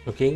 Okay.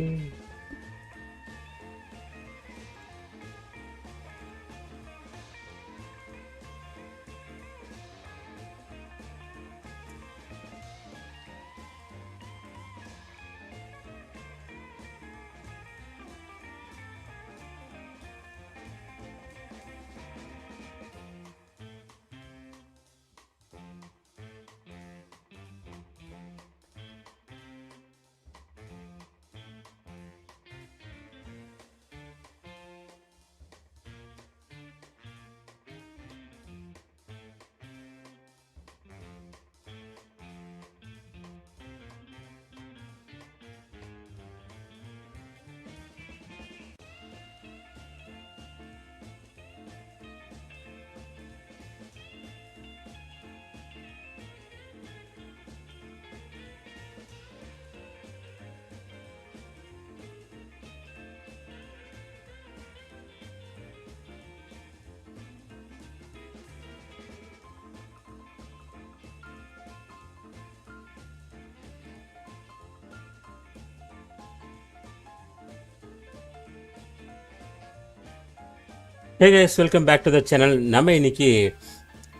Hey guys, welcome back to the channel. நம்ம இன்னைக்கு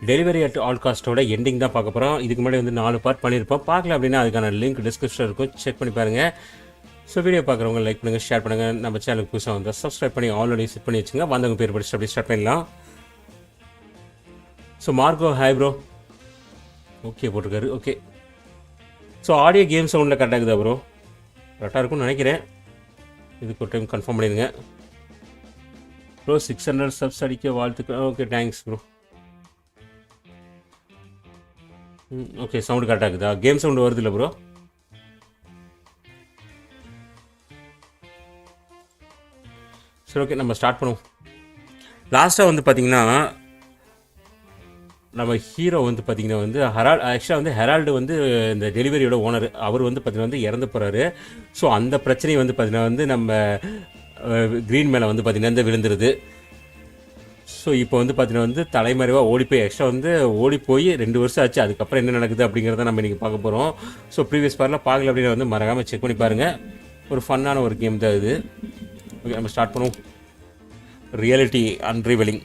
delivery at all காஸ்ட்டோட ending தான் பார்க்க போகிறோம். இதுக்கு முன்னாடி வந்து 4 பார்ட் பண்ணியிருப்போம். பார்க்கல அப்படின்னா அதுக்கான லிங்க் டிஸ்கிரிப்ஷன் இருக்கும், செக் பண்ணி பாருங்கள். ஸோ வீடியோ பார்க்குறவங்க லைக் பண்ணுங்கள், ஷேர் பண்ணுங்கள். நம்ம சேனலுக்கு புதுசாக வந்து சப்ஸ்கிரைப் பண்ணி ஆல்ரெடி செட் பண்ணி வச்சுங்க. வந்தவங்க பேர் படிச்சுட்டு அப்படி ஸ்டார்ட் பண்ணலாம். So Marco hi bro, okay போட்டிருக்காரு. ஓகே, ஸோ ஆடியோ கேம் சவுண்டில் கரெக்டாக இருக்குதா ப்ரோ? கரெக்டாக இருக்கும்னு நினைக்கிறேன். இதுக்கு ஒரு டைம் கன்ஃபார்ம் பண்ணிடுங்க ப்ரோ. 600 சப்ஸ் அடிக்க வாழ்த்துக்கள். Okay, thanks bro. Okay, sound கரெக்டாக இருக்குதா? கேம் சவுண்டு வருது இல்லை ப்ரோ? சரி, ஓகே, நம்ம ஸ்டார்ட் பண்ணுவோம். லாஸ்ட்டாக வந்து பார்த்திங்கன்னா நம்ம ஹீரோ வந்து பார்த்திங்கன்னா வந்து ஆக்சுவலாக வந்து ஹெரால்டு வந்து இந்த டெலிவரியோட ஓனர். அவர் வந்து பார்த்திங்கன்னா வந்து இறந்து போகிறாரு. ஸோ அந்த பிரச்சனையை வந்து பார்த்திங்கன்னா வந்து நம்ம க்ரீன் மேலே வந்து பார்த்திங்கன்னா விழுந்துருது. ஸோ இப்போ வந்து பார்த்திங்கன்னா வந்து தலைமறைவாக ஓடிப்போய் எக்ஸ்ட்ரா வந்து ஓடிப்போய் 2 வருஷம் ஆச்சு. அதுக்கப்புறம் என்ன நடக்குது அப்படிங்கிறத நம்ம இன்றைக்கி பார்க்க போகிறோம். ஸோ ப்ரீவியஸ் பார்ட்டில் பார்க்கல அப்படின்னு வந்து மறக்காமல் செக் பண்ணி பாருங்கள். ஒரு ஃபன்னான ஒரு கேம் தான் இது. ஓகே, நம்ம ஸ்டார்ட் பண்ணுவோம். ரியாலிட்டி அன்ரிவலிங்.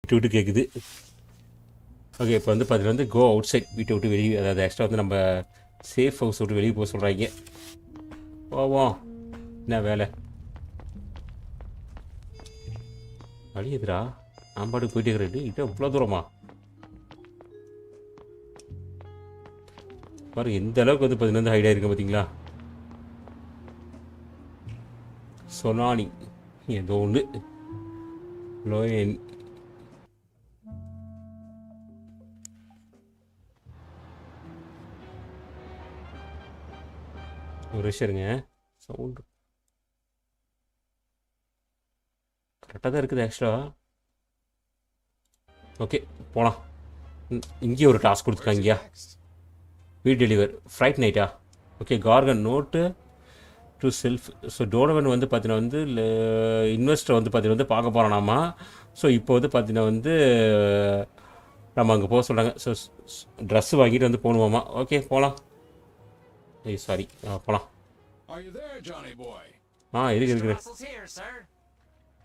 விட்டு கேட்குது. ஓகே, இப்போ வந்து பார்த்தீங்கன்னா வந்து கோ அவுட் சைட், வீட்டை விட்டு வெளியே, அதாவது எக்ஸ்ட்ரா வந்து நம்ம சேஃப் ஹவுஸ் விட்டு வெளியே போக சொல்கிறாங்க. போவோம். என்ன வேலை வழி எதுரா? நான் பாட்டுக்கு போயிட்டே இருக்கிறேன். இதே இவ்வளோ தூரமா பாருங்க. எந்த அளவுக்கு வந்து பார்த்தீங்கன்னா ஹைடாக இருக்கு பார்த்தீங்களா? சொனானி ஏதோ ஒன்று லோ ஒரு விஷயம் இருங்க. சவுண்டு கரெக்டாக தான் இருக்குது ஆக்சுவலாக. ஓகே போகலாம். இங்கேயே ஒரு டாஸ்க் கொடுத்துருக்காங்கயா. வீட் டெலிவர் ஃப்ரைட் நைட்டா. Okay Garcon note to self. So Donovan வந்து பார்த்தீங்கன்னா வந்து இன்வெஸ்டர் வந்து பார்த்தீங்கன்னா வந்து பார்க்க போகிறானாமா. ஸோ இப்போ வந்து பார்த்தீங்கன்னா வந்து நம்ம அங்கே போக சொல்கிறாங்க. ஸோ ட்ரெஸ்ஸு வாங்கிட்டு வந்து போகணுமாமா. ஓகே போகலாம். ஏய் சாரி போகலாம். எதுக்கு இருக்குது.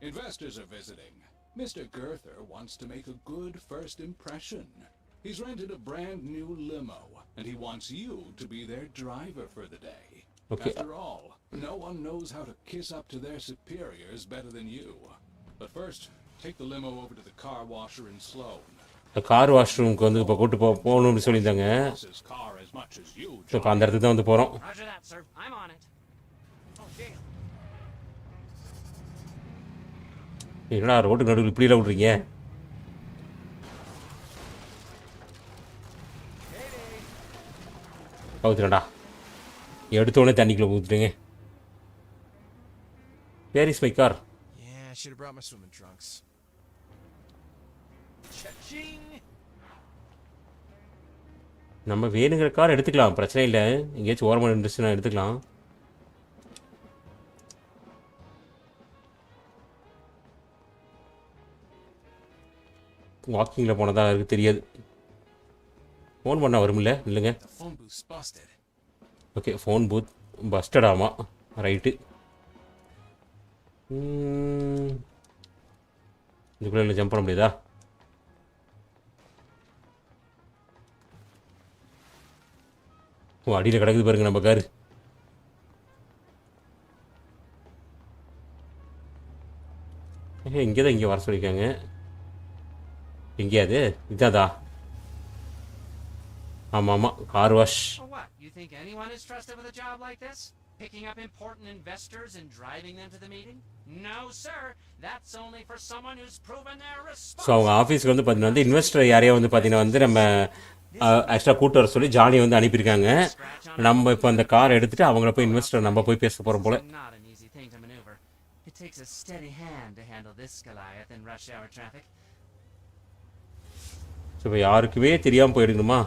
Investors are visiting. Mr. Girther wants to make a good first impression. He's rented a brand new limo, and he wants you to be their driver for the day. Okay. After all, no one knows how to kiss up to their superiors better than you. But first, take the limo over to the car washer in Sloan. Car wash ரூமுக்கு வந்து இப்போ கூட்டு போகணும்னு சொல்லியிருந்தாங்க. So இப்போ அந்த இடத்துக்கு தான் வந்து போகிறோம். என்னடா ரோட்டுக்கு நடுவில் இப்படிலாம் விட்றீங்க. ஊற்றுறேன்டா. எடுத்தோடனே தண்ணிக்குள்ளே ஊற்றுறீங்க. Where is my car. நம்ம வேணுங்கிற கார் எடுத்துக்கலாம், பிரச்சனை இல்லை. எங்கேயாச்சும் ஓரமாக இருந்துச்சுன்னா எடுத்துக்கலாம். வாக்கிங்கில் போனதா இருக்குது தெரியாது. ஃபோன் பண்ணால் வரும்ல. இல்லைங்க. ஓகே ஃபோன் பூத் பஸ்டடாமா. ரைட்டு. இதுக்குள்ளே ஜம்ப் பண்ண முடியாதா? ஓ அடியில் கிடக்குது பாருங்க நம்ம காரு. இங்கே தான் இங்கே வர சொல்லியிருக்காங்க. எங்கேயாது இதாதா? ஆமாம் ஆமாம் car wash. Picking up important investors and driving them to the meeting? No, sir. That's only for someone who's proven their responsibility. So அவங்க ஆஃபீஸ்க்கு வந்து பார்த்தீங்கன்னா வந்து இன்வெஸ்டர் யாரையா வந்து பார்த்தீங்கன்னா வந்து நம்ம எக்ஸ்ட்ரா கூட்டு வர சொல்லி ஜானியை வந்து அனுப்பியிருக்காங்க. நம்ம இப்போ அந்த கார் எடுத்துகிட்டு அவங்கள போய் இன்வெஸ்டர் நம்ம போய் பேச போகிறோம் போல. ஸோ இப்போ யாருக்குமே தெரியாமல் போயிடுங்கம்மா.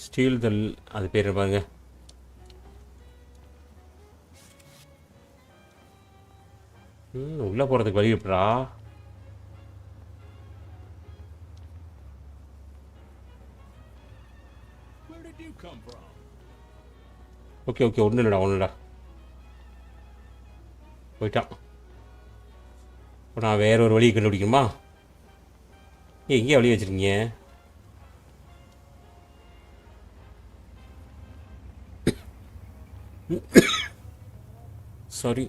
ஸ்டீல் தல் அது பேர் பாருங்க. உள்ளே போகிறதுக்கு வழி எப்படா? ஓகே ஓகே ஒன்றும் இல்லைடா. போயிட்டான். இப்போ நான் வேற ஒரு வழியை கண்டுபிடிக்கணுமா? எங்கேயே வழி வச்சுருக்கீங்க? சாரி.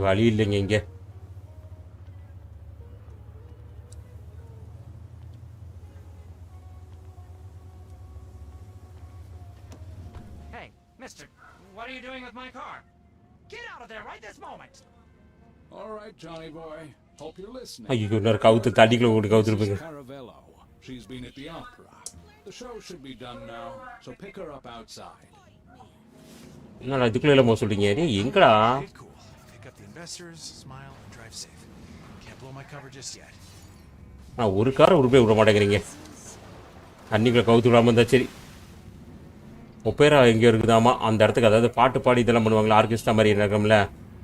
வழி இல்லைங்க இங்கே. Hey, mister, what are you doing with my car? Get out of there right this moment. All right, Johnny boy. Hope you're listening. ஐயோ இன்னொரு கவுத்து தடிக்குள்ள ஓடி கவுத்துருப்பீங்க. She's been at the opera. The show should be done now, so pick her up outside. என்னடா இதுக்குள்ள எல்லாம் போக சொல்றீங்க? எங்கடா? ஒரு காரை உருப்பே விட மாட்டேங்கிறீங்க. அன்னைக்குள்ள கவுத்து விடாமல் இருந்தால் சரி. ஒப்பேரா எங்கேயோ இருக்குதாமா அந்த இடத்துக்கு. அதாவது பாட்டு பாடி இதெல்லாம் பண்ணுவாங்களா, ஆர்கெஸ்ட்ரா மாதிரி இருக்கோம்ல,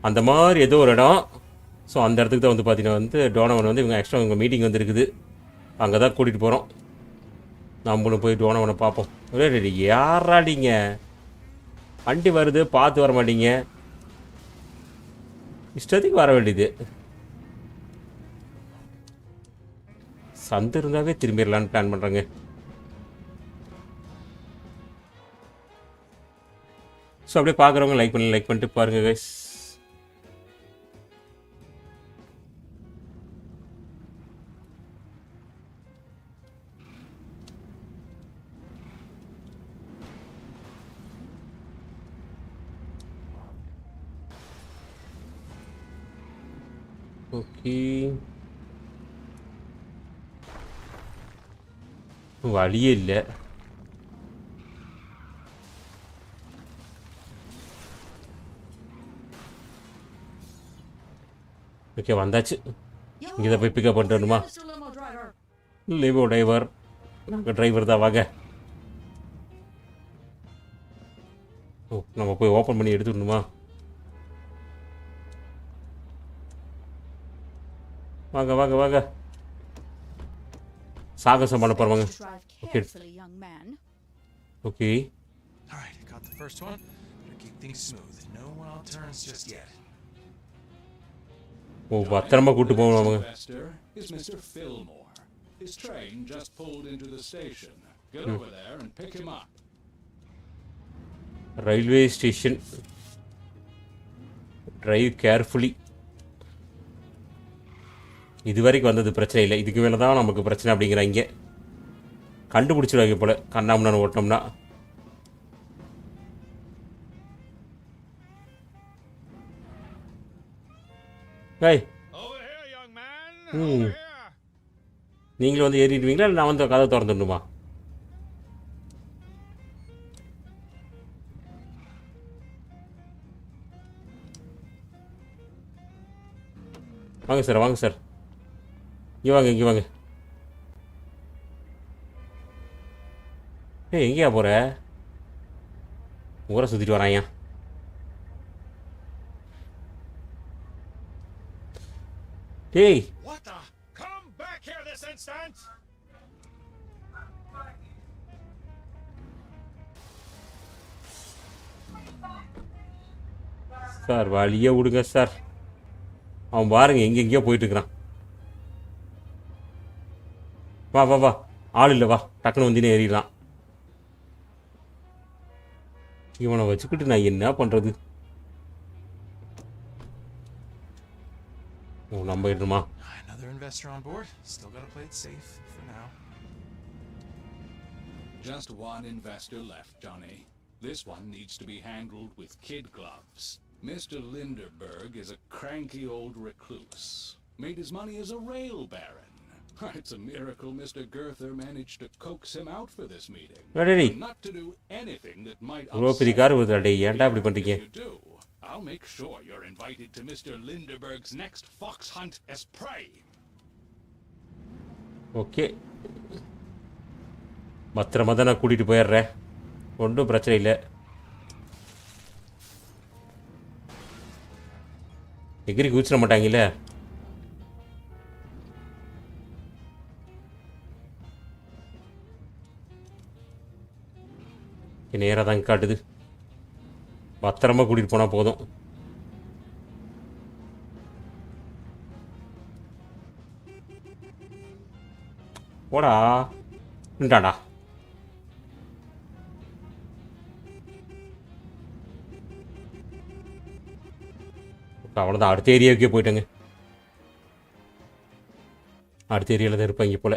அந்த மாதிரி ஏதோ ஒரு இடம். ஸோ அந்த இடத்துக்கு தான் வந்து பார்த்தீங்கன்னா வந்து டோனவன் வந்து இவங்க எக்ஸ்ட்ரா இவங்க மீட்டிங் வந்து இருக்குது. அங்கே தான் கூட்டிகிட்டு போகிறோம். நம்மளும் போய் டோனவனை பார்ப்போம். ஒரே யாராடிங்க வண்டி வருது பார்த்து வர மாட்டீங்க. இஷ்டத்துக்கு வர வேண்டியது. சந்து இருந்தாவே திரும்பிடலான்னு பிளான் பண்ணுறேங்க. ஸோ அப்படியே பார்க்குறவங்க லைக் பண்ணிட்டு பாருங்கள் கைஸ். ஓகே, வழியே இல்லை. ஓகே, வந்தாச்சு. இங்கே தான் போய் பிக்கப் பண்ணிட்டு வரணுமா? Mr. Limo Driver. Livo driver, நாங்கள் டிரைவர் தான், வாங்க. ஓ, நம்ம போய் ஓப்பன் பண்ணி எடுத்துடணுமா? வாங்க வாங்க வாங்க, சாகசம் பண்ண போகிறோம், வாங்க. Just drive Okay. carefully, young man. Okay, All right, got the first one. Better keep things smooth. No wild turns just yet. ஓ, பத்திரமா கூப்பிட்டு போகணும் Next அவங்க. investor is Mr. Fillmore. His train just pulled into the station. Get over there and pick him up. Railway station, drive carefully. இது வரைக்கும் வந்தது பிரச்சனை இல்லை, இதுக்கு மேலே தான் நமக்கு பிரச்சனை அப்படிங்கிறாங்க. கண்டுபிடிச்சிடுவாங்க போல் கண்ணாமண்ணு ஓட்டினோம்னா. ஏய், Over here, young man. Hmm. Over here. நீங்களும் வந்து ஏறிடுவீங்களா, இல்லை நான் வந்து கதை திறந்துடணுமா? வாங்க சார், வாங்க சார், இங்கே வாங்க, இங்கே வாங்க. ஏய், எங்கேயா போகிற? ஊரை சுற்றிட்டு வராங்க. டேய், What the? Come back here this instant. Sir வழியே விடுங்க சார். அவன் பாருங்க எங்கெங்கேயோ போயிட்டுருக்கிறான். வா வா வா, ஆள் இல்லை, வா, டக்குன்னு வந்தினே ஏறிடலாம். இவனை வச்சுக்கிட்டு நான் என்ன பண்ணுறது? ஓ, நம்ம போயிடணுமா? Another investor on board. Still gotta play it safe for now. Just one investor left, Johnny. This one needs to be handled with kid gloves. Mr. Linderberg is a cranky old recluse. Made his money as a rail baron. It's a miracle Mr. Girther managed to coax him out for this meeting. Ready? Not to do anything that might இவ்வளோ பெரிய car வருது, டேய், ஏன்டா இப்படி If பண்ணுறீங்க? you do, I'll make sure you're invited to Mr. Linderberg's next fox hunt as prey. Okay, பத்திரமா தான் நான் கூட்டிகிட்டு போயிடுறேன், ஒன்றும் பிரச்சனை இல்லை. எகிரி குதிச்சிட மாட்டாங்கல்ல? நேராக தான் காட்டுது, பத்திரமா கூட்டிகிட்டு போனால் போதும். போடா, நின்றாடா. அவ்வளோதான், அடுத்த ஏரியாவுக்கே போயிட்டேங்க. அடுத்த ஏரியாவில் தான் இருப்பாங்க போல.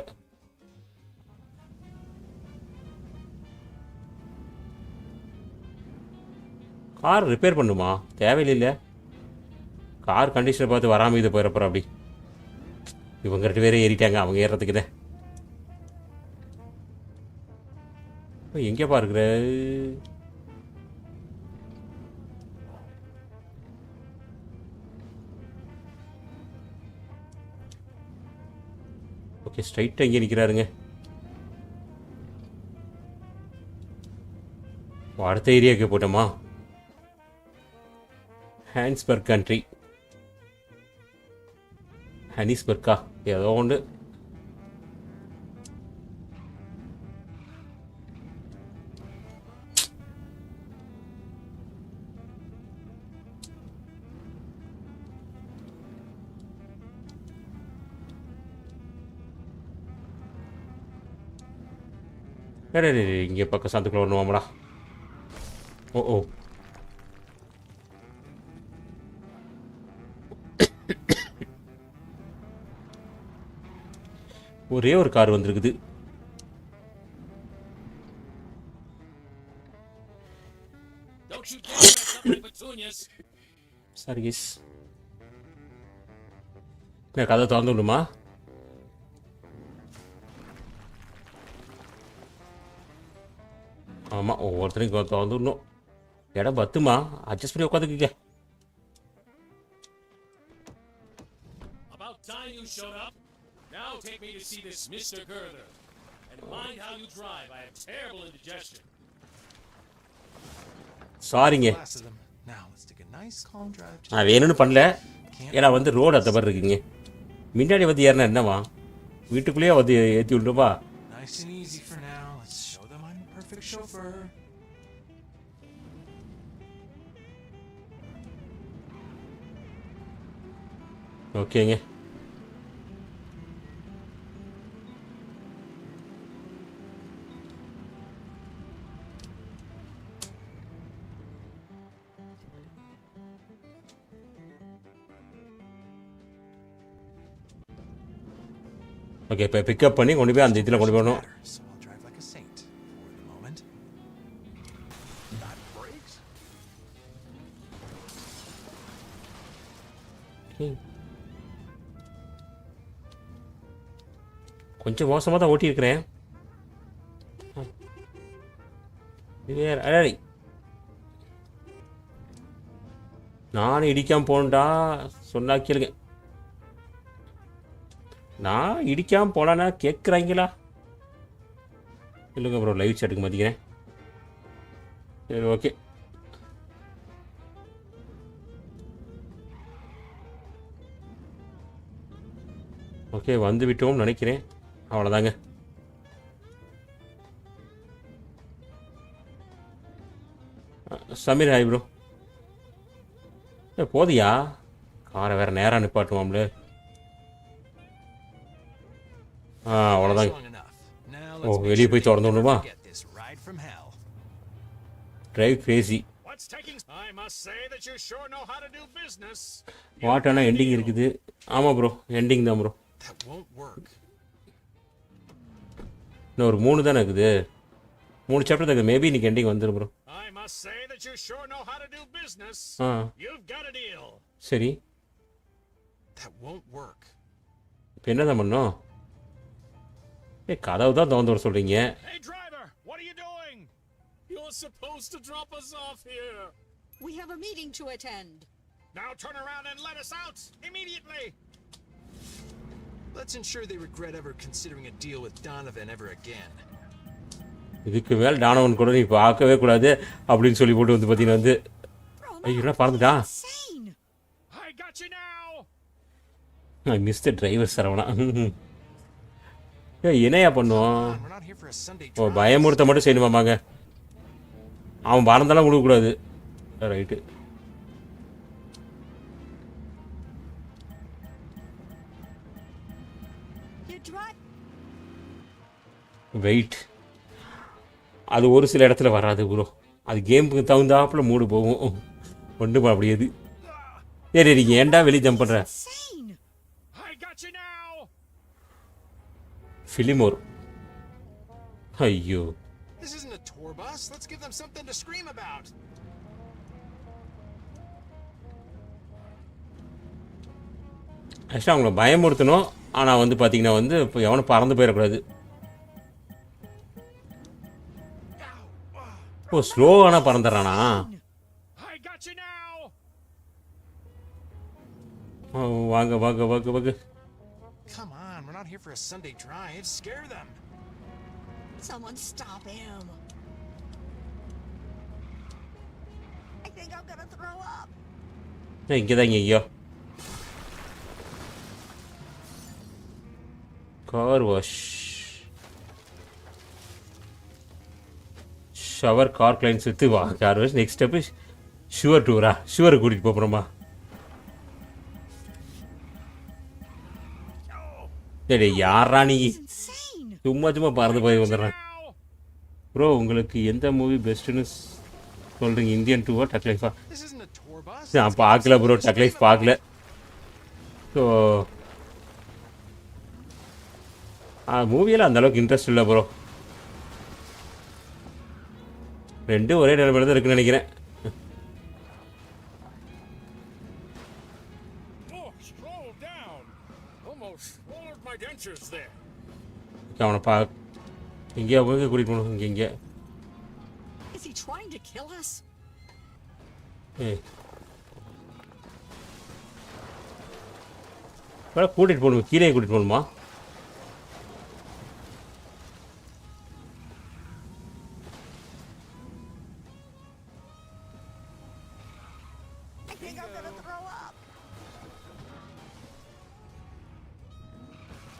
கார் ரிப்பேர் பண்ணுமா? தேவையில்லை. கார் கண்டிஷனை பார்த்து வராமல் இதை போயிடப்போகிறோம். அப்படி இவங்க 2 பேரே ஏறிட்டாங்க, அவங்க ஏறுறதுக்கு தான். எங்கே பாருக்குற? ஓகே, ஸ்ட்ரைட்டாக இங்கே நிற்கிறாருங்க. அடுத்த ஏரியாவுக்கு போட்டோமா? ஹான்ஸ்பர்க் கண்ட்ரி, ஹனிஸ்பர்க்கா ஏதோ ஒன்று. இங்கே பக்கம் சந்துக்குள்ள வரணுமாமடா? ஓ ஓ, ஒரே ஒரு கார் வந்திருக்குது. Don't you dare mess up my petunias! Service. நான் கதை திறந்து விடுமா? ஆமாம், ஒவ்வொருத்தரையும் திறந்து விடணும். இடம் பத்துமா? அட்ஜஸ்ட் பண்ணி உட்காந்துக்குங்க. About time you showed up. Now take me to see this Mr. Girther. And mind how you drive. I have terrible indigestion. சாரிங்க, Last of them. Now let's take a nice calm drive. நான் வேணும்னு பண்ணல. ஏன்னா வந்து road அந்த மாதிரி இருக்குங்க. முன்னாடி வந்து ஏறினா என்னவா? வீட்டுக்குள்ளேயே வந்து ஏற்றி விட்டுருப்பா. Nice and easy for now. Let's show them I'm a perfect chauffeur. ஓகேங்க. ஓகே, இப்போ பிக்கப் பண்ணி கொண்டு போய் அந்த இதில் கொண்டு போகணும். So I'll drive like a saint for the moment. That brakes? கொஞ்சம் மோசமாக தான் ஓட்டியிருக்கிறேன். இது வேறு அழகி. நானும் இடிக்காமல் போகணுண்டா சொன்னா கேளுங்க. நான் இடிக்காமல் போனானா கேட்குறாங்களா? இல்லைங்க ப்ரோ, லைவ் சாட்டுக்கு மாற்றிக்கிறேன். சரி, ஓகே. ஓகே, வந்து விட்டோம்னு நினைக்கிறேன். அவ்வளோதாங்க. Sameer, hi bro. போதியா? காரை வேறு நேராக நிப்பாட்டுவாம்ல. அவ்வளோதாங்க. Long enough. Now oh, let's make வெளியே sure போய் they திறந்து never விடணுமா? get this ride from hell. Drive crazy. What's taking? I must say that you sure know how to do business. What ஆனால் எண்டிங் இருக்குது. ஆமாம் bro, ending தான் bro. That won't work. இன்னும் ஒரு 3 தானே இருக்குது. 3 சாப்டர் தான் இருக்குது. மேபி இன்னைக்கு எண்டிங் வந்துடும் bro. I must say that you sure know how to do business. You've got a deal. சரி, That won't work. இப்போ என்ன தான் பண்ணோம்? கதவு தான் திறந்து வர சொல்கிறீங்க. Hey driver, what are you doing? You're supposed to drop us off here. We have a meeting to attend. Now turn around and let us out immediately. Let's ensure they regret ever considering a deal with Donovan ever again. இதுக்கு மேலே டானவன் கூட நீ பார்க்கவே கூடாது அப்படின்னு சொல்லி போட்டு வந்து பார்த்தீங்கன்னா வந்து ஐயோ, என்ன பறந்துட்டான். Insane. I got you now. I miss the driver Saravana. என்னையா பண்ணுவோம்? We're not here for a Sunday O, drive. பயமுறுத்த மட்டும் செய்யணுமாமாங்க. அவன் பறந்தாலும் விடக்கூடாது. ரைட்டு. You drive. வெயிட். அது ஒரு சில இடத்துல வராது ப்ரோ. அது கேமுக்கு தகுந்தாப்புல மூடு போகும். ஒன்றும் அப்படியேது. சரி, நீங்கள் ஏன்டா வெளியே ஜம்ப் பண்ணுற? Insane. I got you now. ஃபிலிமோர். ஐயோ, This isn't a tour bus. Let's give them something to scream about. ஆக்சுவலாக அவங்கள பயமுறுத்தணும். ஆனால் வந்து பார்த்தீங்கன்னா வந்து இப்போ எவனும் பறந்து போயிடக்கூடாது. ஓ, ஸ்லோவானா பறந்துடுறானா? I got you now. வாங்க வாங்க வாங்க வாங்க. Come on, we're not here for a Sunday drive. Scare them. Someone stop him. I think I'm gonna throw up. இங்கே தான் ஐயோ. Car wash, shower, car cleans வித்து வா. Car wash. Next step shower டூரா? ஷுவரை கூட்டிகிட்டு போகிறோமா? சரி, யாரா நீ? It's insane. சும்மா சும்மா பறந்து போய் வந்துடுறேன். Now. ப்ரோ, உங்களுக்கு எந்த மூவி பெஸ்ட்டுன்னு சொல்கிறீங்க? இந்தியன் டூவா டக் லைஃபா? This isn't a tour bus. நான் பார்க்கல ப்ரோ, டக் லைஃப் பார்க்கல. ஸோ மூவியில் அந்தளவுக்கு இன்ட்ரெஸ்ட் இல்லை ப்ரோ. ரெண்டும் ஒரே நிலைமையில தான் இருக்குன்னு நினைக்கிறேன். Oh, scroll down. adventures there. அவனை எங்கேயா போய் கூட்டிகிட்டு போகணும் இங்கே Is he trying to kill us? ஏய் கூட்டிகிட்டு போகணும் கீழே கூட்டிகிட்டு போகணுமா I think I'm gonna throw up.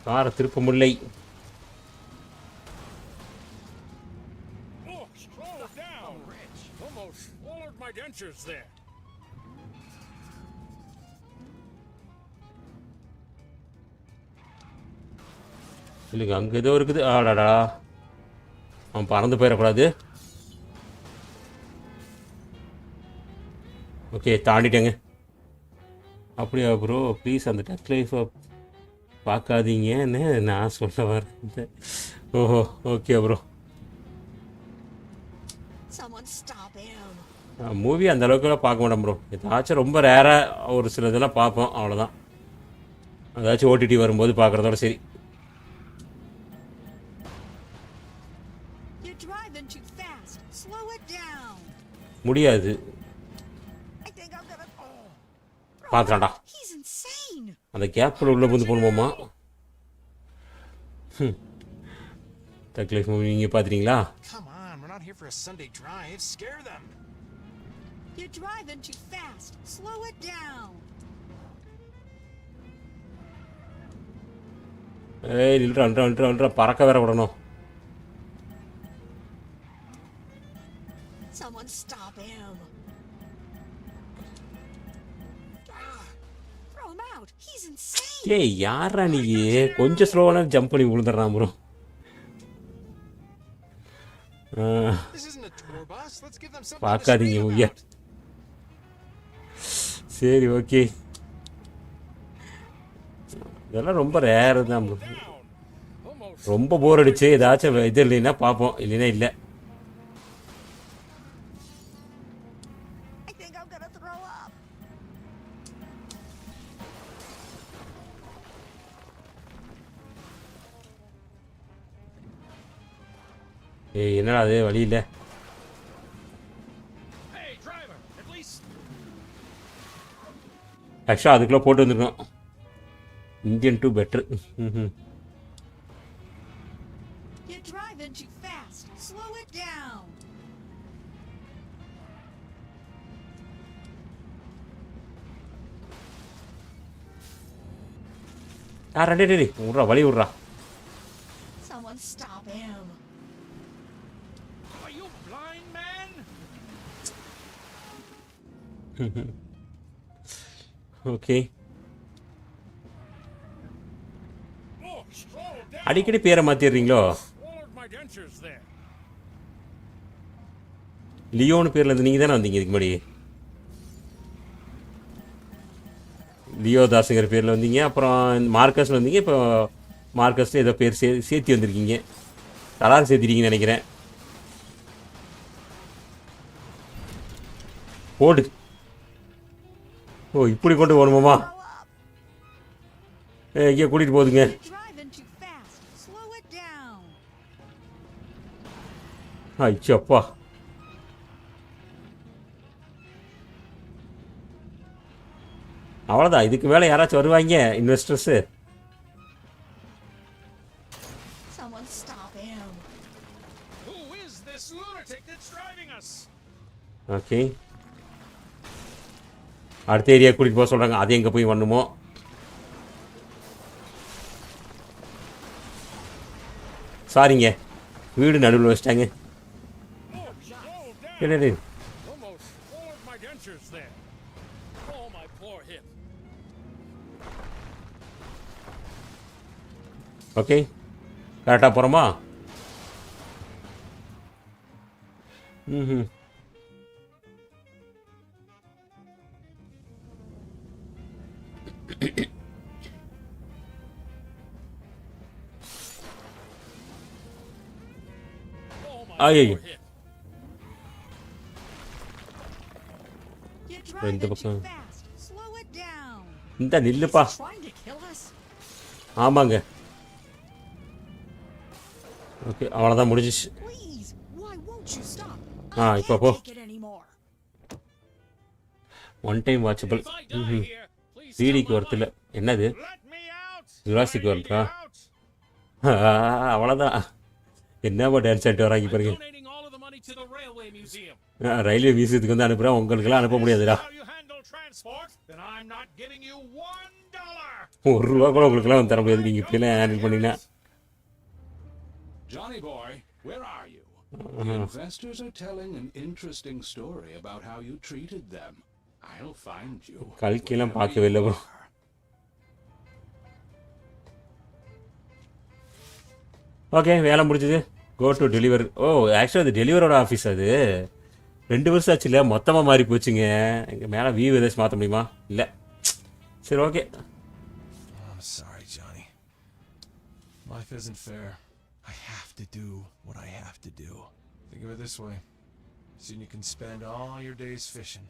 காரை திருப்ப முடியலை Oh, slow down. Almost swallowed my dentures there. இல்லைங்க அங்கே ஏதோ இருக்குது ஆடாடா அவன் பறந்து போயிடக்கூடாது ஓகே தாண்டிட்டேங்க அப்படியா ப்ரோ ப்ளீஸ் அந்த டக் லைஃப்பை பார்க்காதீங்கன்னு நான் சொல்ல வரேன் ஓஹோ okay bro Someone stop him. Movie அந்த அளவுக்குலாம் பார்க்க மாட்டேன் ப்ரோ ஏதாச்சும் ரொம்ப ரேராக ஒரு சில இதெல்லாம் பார்ப்போம் அவ்வளோதான் ஏதாச்சும் ஓடிடி வரும்போது பார்க்குறதோட சரி You're driving too fast. Slow it down. முடியாது I think I'm gonna. பார்க்கலாம்டா He's insane. அந்த கேப்பில் உள்ள வந்து போகணுமாம்மா டக் லைஃப் மூவி நீங்கள் பார்த்துட்டீங்களா Come on, we're not here for a Sunday drive. Scare them. You're driving too fast. Slow it down. ஏய் நில்றா பறக்க வேற விடணும் Someone stop him. Throw him out. He's insane. ஏய் யாரா நீ கொஞ்சம் ஸ்லோவான ஜம்ப் பண்ணி விழுந்துடுறான் bro This isn't a tour bus. Let's give them something to பார்க்காதீங்க scream மூவியா about. சரி ஓகே இதெல்லாம் ரொம்ப ரேரு தான் bro. Almost. ரொம்ப போர் அடிச்சு ஏதாச்சும் இது இல்லைன்னா பார்ப்போம் இல்லைன்னா இல்லை I think I'm gonna throw up. ஏய் என்னடா அது வழி இல்லை Hey, driver, at least. ஆக்சுவலாக அதுக்குள்ளே போட்டு வந்துருக்கோம் இந்தியன் டூ பெட்ரு You're driving too fast. Slow it down. ரெண்டே விட்றா வழி விட்றா Someone stop him. Are you blind, man? Okay Oh, slow down. அடிக்கடி பேரை மாற்றிடுறீங்களோ Swallowed my dentures there. லியோன்னு பேரில் இருந்து நீங்கள் தானே வந்தீங்க இதுக்கு முன்னாடி லியோ தாஸுங்கிற பேரில் வந்தீங்க அப்புறம் மார்க்கஸில் வந்தீங்க இப்போ மார்க்கஸில் ஏதோ பேர் சேர்த்தி வந்திருக்கீங்க தலார் சேர்த்திருக்கீங்கன்னு நினைக்கிறேன் போடு ஓ இப்படி கொண்டு போகணுமாம்மா எங்கேயோ கூட்டிகிட்டு போகுதுங்க You're driving too fast. Slow it down. ஐயோப்பா அவ்வளோதான் இதுக்கு மேலே யாராச்சும் வருவாங்க investors Someone stop him. Who is this lunatic that's driving us? Okay அடுத்த ஏரியா கூட்டிகிட்டு போக சொல்கிறாங்க அது எங்கே போய் வரணுமோ சாரிங்க வீடு நடுவில் வச்சிட்டாங்க Oh, slow down. டேய். Almost swallowed my dentures there. Oh, my poor hip. Okay கரெக்டாக போகிறோமா ம் Oh, my Ay. poor hip. You're இந்த driving too பக்கம் fast. Slow it down. இந்த நில்லுப்பா Trying to kill us? ஆமாங்க ஓகே அவ்வளோதான் முடிஞ்சிச்சு. Please, why won't you stop? Ah, I இப்போ can't போ. take it anymore. One time watchable. If I die here, please tell டிடிக்கு my ஒருத்தில் wife. என்னது Let me out! Jurassic I need வேர்ல்டா? out! அவ்வளோதான். என்னப்பா dance ஆகிட்டு வராங்க I'm பாருங்க. donating all of the money to the railway museum. Railway மியூசியத்துக்கு வந்து அனுப்புகிறேன், உங்களுக்கெல்லாம் அனுப்ப முடியாதுடா. How you handle transport? Then I'm not giving you $1. ₹1 கூட உங்களுக்கெல்லாம் வந்து தர முடியாது, நீங்கள் இப்படிலாம் ஹேண்டில் பண்ணிங்கன்னா. Johnny boy, where are you? The investors are telling an interesting story about how you treated them. I'll find you. கல்கிலாம் wherever பார்க்கவே இல்லை you ப்ரோ. are. ஓகே வேலை முடிஞ்சது. Go to deliver. ஓ ஆக்சுவலாக அது டெலிவரோட ஆஃபீஸ். அது 2 வருஷம் ஆச்சு இல்லை, மொத்தமாக மாறி போச்சுங்க. எங்கள் மேலே வியூ ஏதாச்சும் மாற்ற முடியுமா? இல்லை. சரி okay. I'm sorry, Johnny. Life isn't fair. I have to do what I have to do. Think of it this way. Soon you can spend all your days fishing.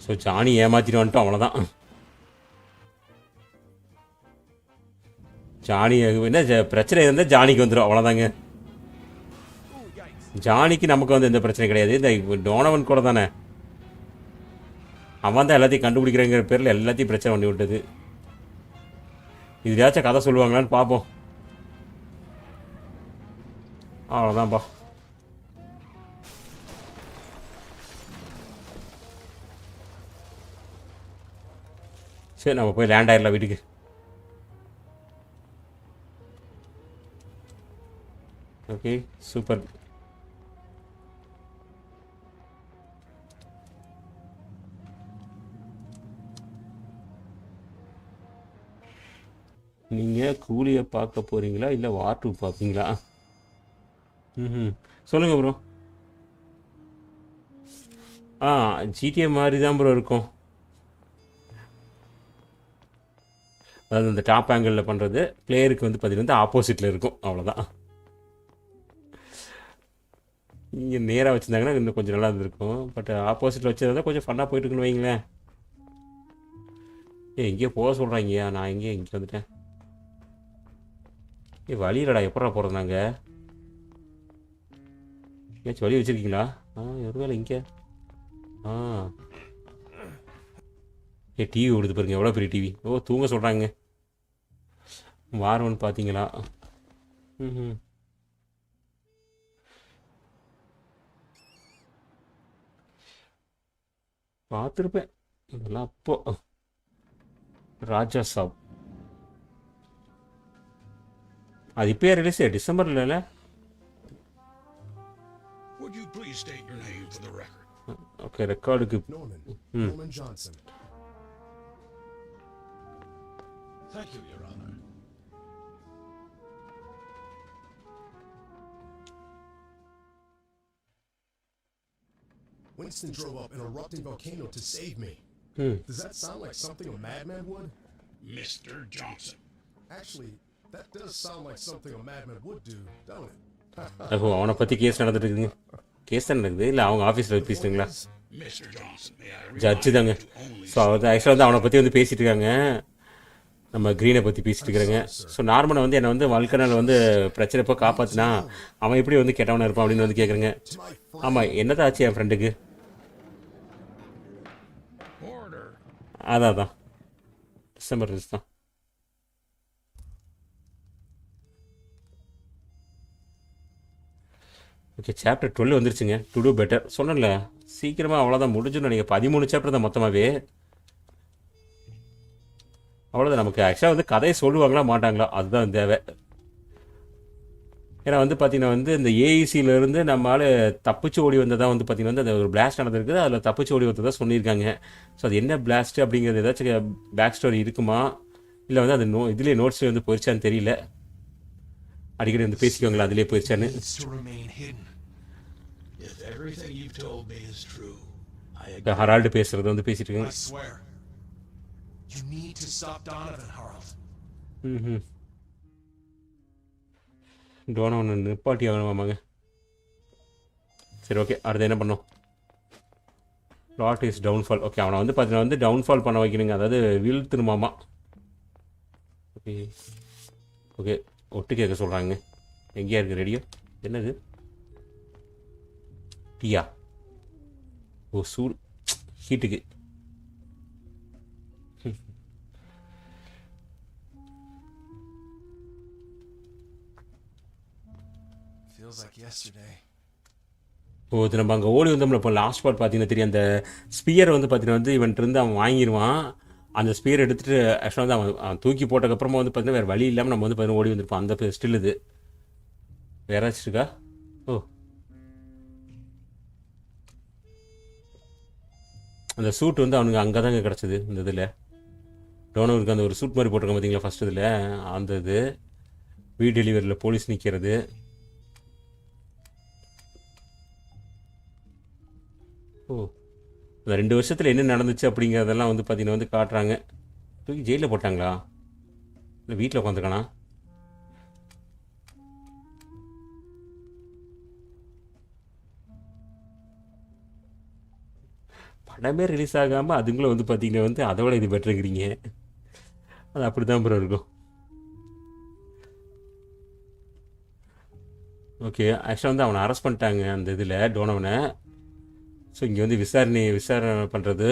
So Johnny ஏமாற்றிட்டு வந்துட்டோம், அவ்வளோதான். Johnny என்ன பிரச்சனை இருந்தால் ஜானிக்கு வந்துடும், அவ்வளோதாங்க. ஜானிக்கு நமக்கு வந்து எந்த பிரச்சனை கிடையாது. இந்த டோனவன் கூட தானே, அவன் தான் எல்லாத்தையும் கண்டுபிடிக்கிறங்கிற பேரில் எல்லாத்தையும் பிரச்சனை பண்ணி விட்டது. இதுலையாச்சும் கதை சொல்லுவாங்களான்னு பார்ப்போம். அவ்வளோதான்ப்பா. சரி நம்ம போய் லேண்ட் ஆயிடலாம் வீட்டுக்கு. Okay super. நீங்கள் கூலியை பார்க்க போகிறீங்களா இல்லை வார் டூ பார்ப்பீங்களா? ம் சொல்லுங்கள் ப்ரோ. ஜிடிஏ மாதிரி தான் ப்ரோ இருக்கும். அதாவது இந்த டாப் ஆங்கிளில் பண்ணுறது பிளேயருக்கு வந்து பார்த்தீங்கன்னா ஆப்போசிட்டில் இருக்கும், அவ்வளோதான். இங்கே நேராக வச்சுருந்தாங்கன்னா இன்னும் கொஞ்சம் நல்லா இருந்திருக்கும். பட் ஆப்போசிட்டில் வச்சது கொஞ்சம் ஃபன்னாக போயிட்டுருக்குன்னு வைங்களேன். எங்கேயோ போக சொல்கிறாங்கய்யா, நான் இங்கே வந்துட்டேன். வழியிலடா எப்படா போகிறது நாங்கள்? ஏதாச்சும் வழி வச்சுருக்கீங்களா? ஒருவேளை இங்கே டிவி ஓடுது பாருங்க, எவ்வளோ பெரிய டிவி. ஓ தூங்க சொல்கிறாங்க. வாரவன் பார்த்தீங்களா? ம் பார்த்துருப்பேன் இதெல்லாம். அப்போ ராஜா சாப் அது இப்போயே ரிலீஸ் டிசம்பரில் இல்லை? Would you please state your name for the record? Okay ரெக்கார்டுக்கு. Norman Johnson. Thank you, Your Honor. Winston drove up an erupting volcano to save me. Does that sound like something a madman would? Mr. Johnson. Actually, that does sound like something a madman would do, don't it? ஓ அவனை பற்றி case நடந்துட்டு இருக்குதுங்க. Case தான் நடக்குது இல்லை அவங்க ஆஃபீஸில் பேசுகிறீங்களா? Mr. Johnson, may I judge தாங்க. ஸோ அது ஆக்சுவலாக வந்து அவனை பற்றி வந்து பேசிகிட்டு இருக்காங்க, நம்ம க்ரீனை பற்றி பேசிகிட்டு இருக்கிறாங்க. ஸோ நார்மனை வந்து என்னை வந்து வல்கனால் வந்து பிரச்சனை இப்போ காப்பாற்றினா அவன் எப்படி வந்து கெட்டவனாக இருப்பான் அப்படின்னு வந்து கேட்குறேங்க. ஆமாம் என்னதான் ஆச்சு என் ஃப்ரெண்டுக்கு? அதான் டிசம்பர் ரிலீஸ் தான். ஓகே சாப்டர் 12 வந்துருச்சுங்க. டு டூ பெட்டர் சொன்னல சீக்கிரமாக, அவ்வளோதான் முடிஞ்சுன்னு நினைக்கிறேன். 13 சாப்டர் தான் மொத்தமாகவே. அவ்வளோதான். நமக்கு ஆக்சுவலாக வந்து கதையை சொல்லுவாங்களா மாட்டாங்களா அதுதான் தேவை. ஏன்னா வந்து பார்த்தீங்கன்னா வந்து இந்த ஏஇசியிலேருந்து நம்மளால் தப்பிச்சு ஓடி வந்ததான் வந்து பார்த்தீங்கன்னா வந்து அந்த ஒரு பிளாஸ்ட் நடந்திருக்குது, அதில் தப்பிச்சு ஓடி வந்ததாக சொல்லியிருக்காங்க. ஸோ அது என்ன பிளாஸ்ட்டு அப்படிங்கிறது ஏதாச்சும் பேக் ஸ்டோரி இருக்குமா இல்லை வந்து அது இதுலேயே நோட்ஸ்லேயே வந்து போயிடுச்சான்னு தெரியல. அடிக்கடி வந்து பேசிக்குவாங்களா அதுலேயே போயிடுச்சான்னு. ஹரால்டு பேசுறது வந்து பேசிட்டு இருக்காங்க. டோனவன் நிப்பாட்டி ஆகணுமாங்க. சரி ஓகே அடுத்து என்ன பண்ணோம்? Plot is downfall. ஓகே அவனை வந்து பார்த்தீங்கன்னா வந்து டவுன்ஃபால் பண்ண வைக்கணுங்க, அதாவது வீழ்த்துணுமாமா. ஓகே ஓகே ஒட்டு கேட்க சொல்கிறாங்க. எங்கேயா இருக்குது ரேடியோ? என்னது? டீயா? ஓ சூடு ஹீட்டுக்கு. Feels like yesterday. ஓ இது நம்ம அங்கே ஓடி வந்தோம்ல இப்போ லாஸ்ட் பார்ட் பார்த்தீங்கன்னா தெரியும். அந்த ஸ்பியர் வந்து பார்த்தீங்கன்னா வந்து இவன்ட்டு இருந்து அவன் வாங்கிடுவான். அந்த ஸ்பியர் எடுத்துகிட்டு ஆக்சுவலாக வந்து அவன் தூக்கி போட்டதுக்கப்புறமா வந்து பார்த்தீங்கன்னா வேறு வழி இல்லாமல் நம்ம வந்து பார்த்தீங்கன்னா ஓடி வந்திருப்போம். அந்த ஸ்டில் இது வேற ஏதாச்சும் இருக்கா? ஓ அந்த சூட் வந்து அவனுக்கு அங்கே தாங்க கிடச்சிது. இந்த இதில் டோனோவுக்கு அந்த ஒரு சூட் மாதிரி போட்டிருக்கேன் பார்த்தீங்களா ஃபஸ்ட் இதில். அந்த இது வீடு டெலிவரியில் போலீஸ் நிற்கிறது. ஓ இந்த 2 வருஷத்தில் என்ன நடந்துச்சு அப்படிங்கிறதெல்லாம் வந்து பார்த்தீங்கன்னா வந்து காட்டுறாங்க. தூக்கி ஜெயிலில் போட்டாங்களா இல்லை வீட்டில் உட்காந்துருக்கானா? படமே ரிலீஸ் ஆகாமல் அதுங்களும் வந்து பார்த்தீங்கன்னா வந்து அதோட இது பெட்டருங்கிறீங்க. அது அப்படி தான் ப்ரோ இருக்கும். ஓகே ஆக்சுவலாக வந்து அவனை அரெஸ்ட் பண்ணிட்டாங்க அந்த இதில் டோனவனை. ஸோ இங்கே வந்து விசாரணை பண்ணுறது.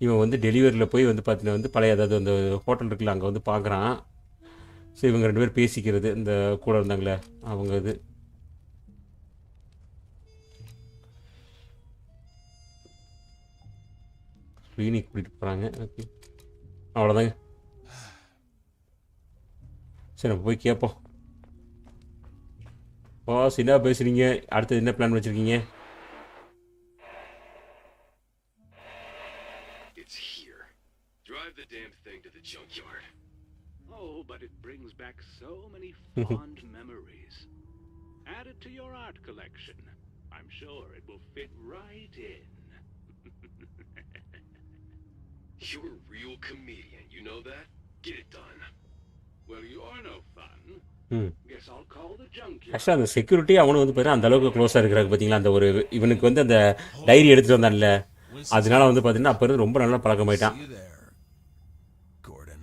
இவன் வந்து டெலிவரியில் போய் வந்து பார்த்தீங்கன்னா வந்து பழைய அதாவது அந்த ஹோட்டல் இருக்குல்ல அங்கே வந்து பார்க்குறான். ஸோ இவங்க 2 பேர் பேசிக்கிறது இந்த கூட இருந்தாங்களே அவங்க இது. கிளினிக் கூட்டிகிட்டு போகிறாங்க. ஓகே அவ்வளோதாங்க. சரி நம்ம போய் கேட்போம். பாஸ் என்ன பேசுகிறீங்க? அடுத்தது என்ன பிளான் வச்சுருக்கீங்க? It's here. Drive the damn thing to the junkyard. Oh, but it brings back so many fond memories. Add it to your art collection. I'm sure it will fit right in. You're a real comedian, you know that? Get it done. Well, you're no fun. Guess I'll call the junkyard. ஆக்சுவலாக அந்த security அவனு வந்து பார்த்தீங்கன்னா அந்த அளவுக்கு க்ளோஸாக இருக்கிறாங்க பார்த்தீங்களா. அந்த ஒரு இவனுக்கு வந்து அந்த டைரி எடுத்துகிட்டு வந்தான்ல அதனால வந்து பார்த்தீங்கன்னா அப்போ இருந்து ரொம்ப நல்லா பழக்கமாயிட்டான். See you there, Gordon.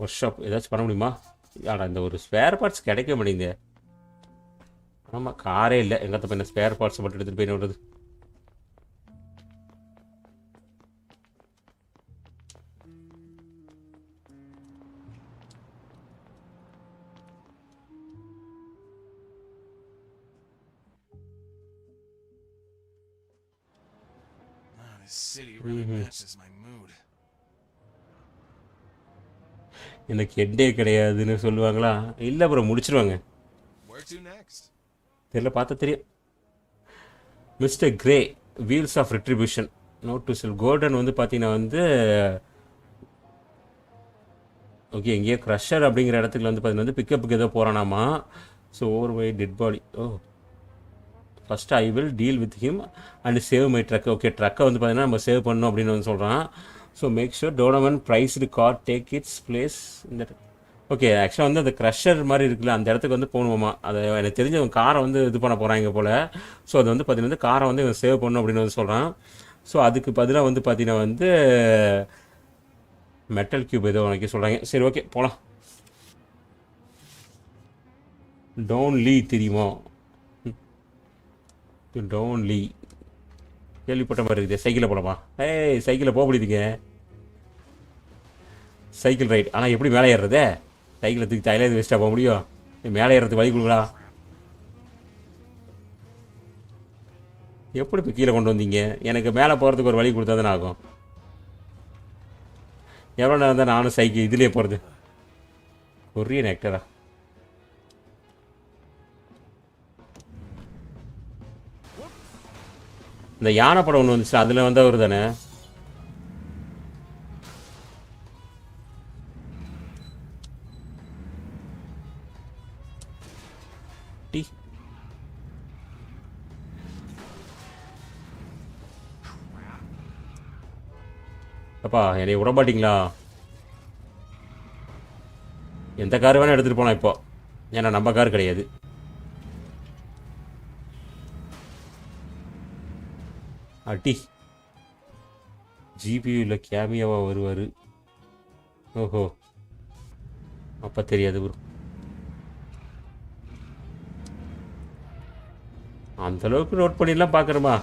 Work shop ஏதாச்சும் பண்ண முடியுமா? ஆனால் இந்த ஒரு ஸ்பேர் பார்ட்ஸ் கிடைக்க மாட்டேங்குது. ஆமாம் காரே இல்லை. எங்கே போய் ஸ்பேர் பார்ட்ஸ் மட்டும் எடுத்துகிட்டு போய் விடுறது. This city really matches my mood. எனக்கு ஹெட்டே கிடையாதுன்னு சொல்லுவாங்களா? இல்லை அப்புறம் முடிச்சிருவாங்க. Where to next? தெரியல பார்த்தா தெரியும். Mister Grey wheels of retribution not to sell. Golden வந்து பார்த்தீங்கன்னா வந்து ஓகே எங்கேயோ க்ரஷர் அப்படிங்கிற இடத்துக்கு வந்து பார்த்தீங்கன்னா வந்து பிக்கப்புக்கு ஏதோ போகிறானாமா. So over by dead body. Oh first I will deal with him and save my truck. Okay ட்ரக்கை வந்து பார்த்தீங்கன்னா நம்ம சேவ் பண்ணணும் அப்படின்னு வந்து சொல்கிறான். So make sure Donovan prized car take its place இந்த. ஓகே ஆக்சுவலாக வந்து அந்த க்ரஷர் மாதிரி இருக்குல்ல அந்த இடத்துக்கு வந்து போகணுமாம்மா. அதை எனக்கு தெரிஞ்ச அவன் காரை வந்து இது பண்ண போகிறாங்க போல். ஸோ அது வந்து பார்த்தீங்கன்னா வந்து காரை வந்து இவன் சேவ் பண்ணணும் அப்படின்னு வந்து சொல்கிறான். ஸோ அதுக்கு பதிலாக வந்து பார்த்தீங்கன்னா வந்து மெட்டல் கியூப் ஏதோ உனக்கு சொல்கிறாங்க. சரி ஓகே போகலாம். டவுன் லீ தெரியுமா? டவுன் லீ கேள்விப்பட்ட மாதிரி இருக்குது. சைக்கிளில் போகலாமா? ஏய் சைக்கிளில் போக முடியுதுங்க. Cycle ride. ஆனால் எப்படி மேலே ஏறுறதே? சைக்கிளை தூக்கி தலையில வேஸ்ட்டாக போக முடியும்? மேலே ஏறதுக்கு வழி கொடுங்களா? எப்படி இப்போ கீழே கொண்டு வந்தீங்க? எனக்கு மேலே போகிறதுக்கு ஒரு வழி கொடுத்தா தானே ஆகும். எவ்வளோ நேரம் தான் நானும் சைக்கிள் இதுலேயே போகிறது? கொரியன் ஆக்டரா? இந்த யானை படம் ஒன்று வந்துச்சு அதில் வந்து அவர் தானே? டீ அப்பா என்னை விட மாட்டிங்களா? எந்த கார் வேணால் எடுத்துகிட்டு போகலாம் இப்போ. ஏன்னா நம்ம கார் கிடையாது. அடி ஜிபியூவில் கேமியாவாக வருவார். ஓஹோ, அப்போ தெரியாது ப்ரோ. அந்தளவுக்கு நோட் பண்ணிடலாம் பார்க்குறோமா?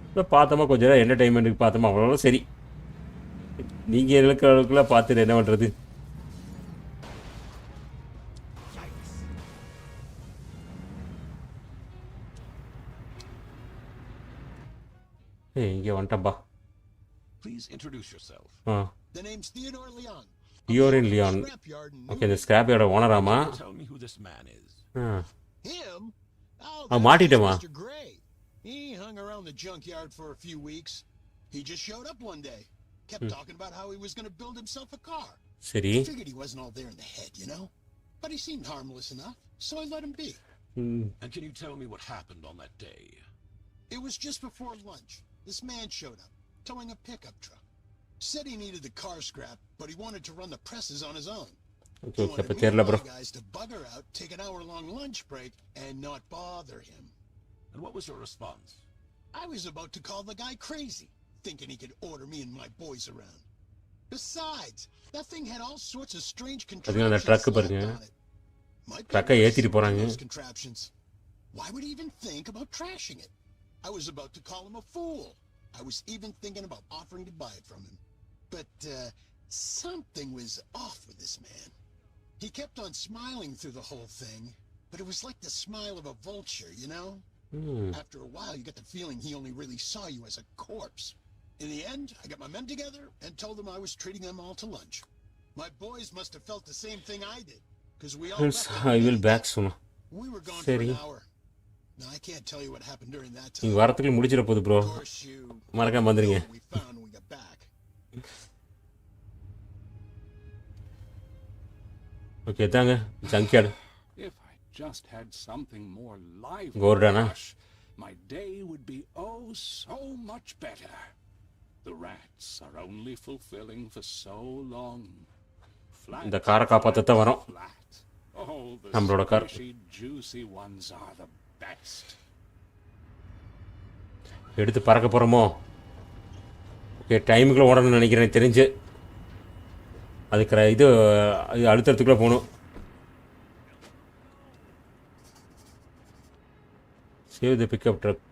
இல்லை பார்த்தோமா, கொஞ்சம் நேரம் என்டர்டைன்மெண்ட்டுக்கு பார்த்தோமா, அவ்வளோ சரி. நீங்கள் இருக்கிற அளவுக்குலாம் பார்த்துட்டு என்ன பண்ணுறது? இங்கே வந்துட்டப்பா. Please introduce yourself. The name's Theodore Leon. Theodore Leon. Okay, the scrap yard owner ஆமா. Tell me who this man is. Him? Oh, மாட்டிட்டேமா. Mr. Gray. He hung around the junkyard for a few weeks. He just showed up one day. Kept talking about how he was going to build himself a car. சரி. I figured he wasn't all there in the head, you know? But he seemed harmless enough, so I let him be. And can you tell me what happened on that day? It was just before lunch. This man showed up, towing a pickup truck. Said he needed the car scrap, but he wanted to run the presses on his own. Okay, He wanted அப்ப தெரியல bro. me and my guys to bugger out, take an hour-long lunch break, and not bother him. And what was your response? I was about to call the guy crazy, thinking he could order me and my boys around. Besides, that thing had all sorts of strange அதுங்க அந்த contraptions drug slapped பாருங்க. on it. Might be ட்ரக்கை worth ஏத்திட்டு seeing போறாங்க. those contraptions. Why would he even think about trashing it? I was about to call him a fool. I was even thinking about offering to buy it from him. But, something was off with this man. He kept on smiling through the whole thing, but it was like the smile of a vulture, you know? After a while, you get the feeling he only really saw you as a corpse. In the end, I got my men together and told them I was treating them all to lunch. My boys must have felt the same thing I did, because we all left I will back soon. We were gone சரி. for an hour. Now, I can't tell you what happened during that நீ time. வாரத்துக்குள்ள முடிச்சிட போகுது bro. Of course, you மறக்காம வந்துருங்க. know what we found when we got back. Okay தாங்க ஜங்க்யார்டு. If I just had something more lively, Gordana. Rush, my day would be oh so much better. The rats are only fulfilling for so long. Flat, இந்த காரை காப்பாற்றத்தான் வரோம். flat. Oh, the நம்மளோட car. squishy, juicy ones are the best. எடுத்து பறக்க போகிறோமோ? Okay, டைமுக்குள்ளே ஓடணும்னு நினைக்கிறேன் எனக்கு தெரிஞ்சு. அதுக்கு இது அழுத்தத்துக்குள்ளே போகணும். Save the pickup truck.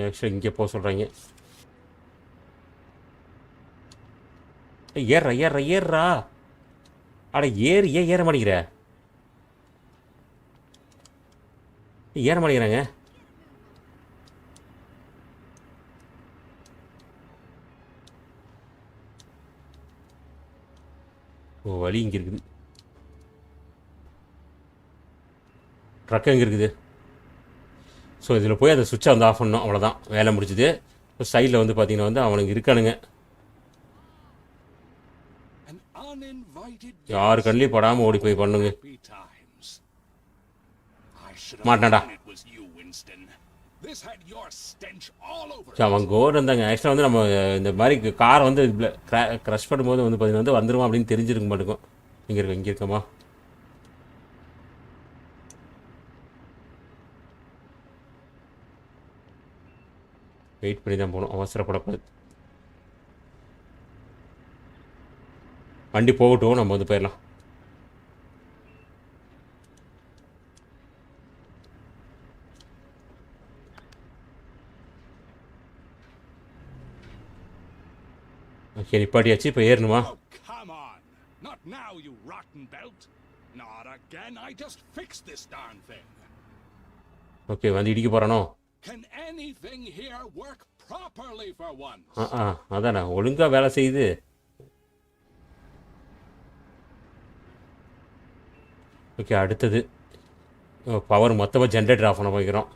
ஆக்சுவலாக இங்கே போக சொல்கிறாங்க. ஏறா ஏறா ஏறா. அட ஏறு, ஏற மாட்டேங்கிற. ஏற மாட்டேங்கிறாங்க. ஓ, வழி இங்கே இருக்குது. ட்ரக் எங்கே இருக்குது? ஸோ இதில் போய் அந்த சுவிட்சை வந்து ஆஃப் பண்ணணும், அவ்வளோதான், வேலை முடிச்சுது. ஸோ சைடில் வந்து பார்த்தீங்கன்னா வந்து அவனுக்கு இருக்கானுங்க. An uninvited யாரு கண்ணிலையும் படாமல் ஓடி போய் பண்ணுங்க. happy times. I should have மாட்டான்டா. known it was you, Winston. This had your stench all over it. அவன் கோடு இருந்தாங்க. ஆக்சுவலாக வந்து நம்ம இந்த மாதிரி காரை வந்து க்ரஷ் பண்ணும்போது வந்து பார்த்தீங்கன்னா வந்து வந்துடுவான் அப்படின்னு தெரிஞ்சிருக்க மாட்டேங்கும். இங்கே இருக்கமா? வெயிட் பண்ணி தான் போகணும், அவசரப்படக்கூடாது. வண்டி போகட்டும், நம்ம வந்து போயிடலாம். ஓகே, நிப்பாட்டியாச்சு. இப்போ ஏறணுமா? Oh, come on. Not now, you rotten belt. Not again. I just fixed this darn thing. Okay, வந்து இடிக்க போகிறானோ? Can anything here work properly for once? அதானே ஒழுங்காக வேலை செய்யுது. ஓகே, அடுத்தது பவர் மொத்தமாக ஜென்ரேட்டர் ஆஃப் பண்ண போய்க்கிறோம்.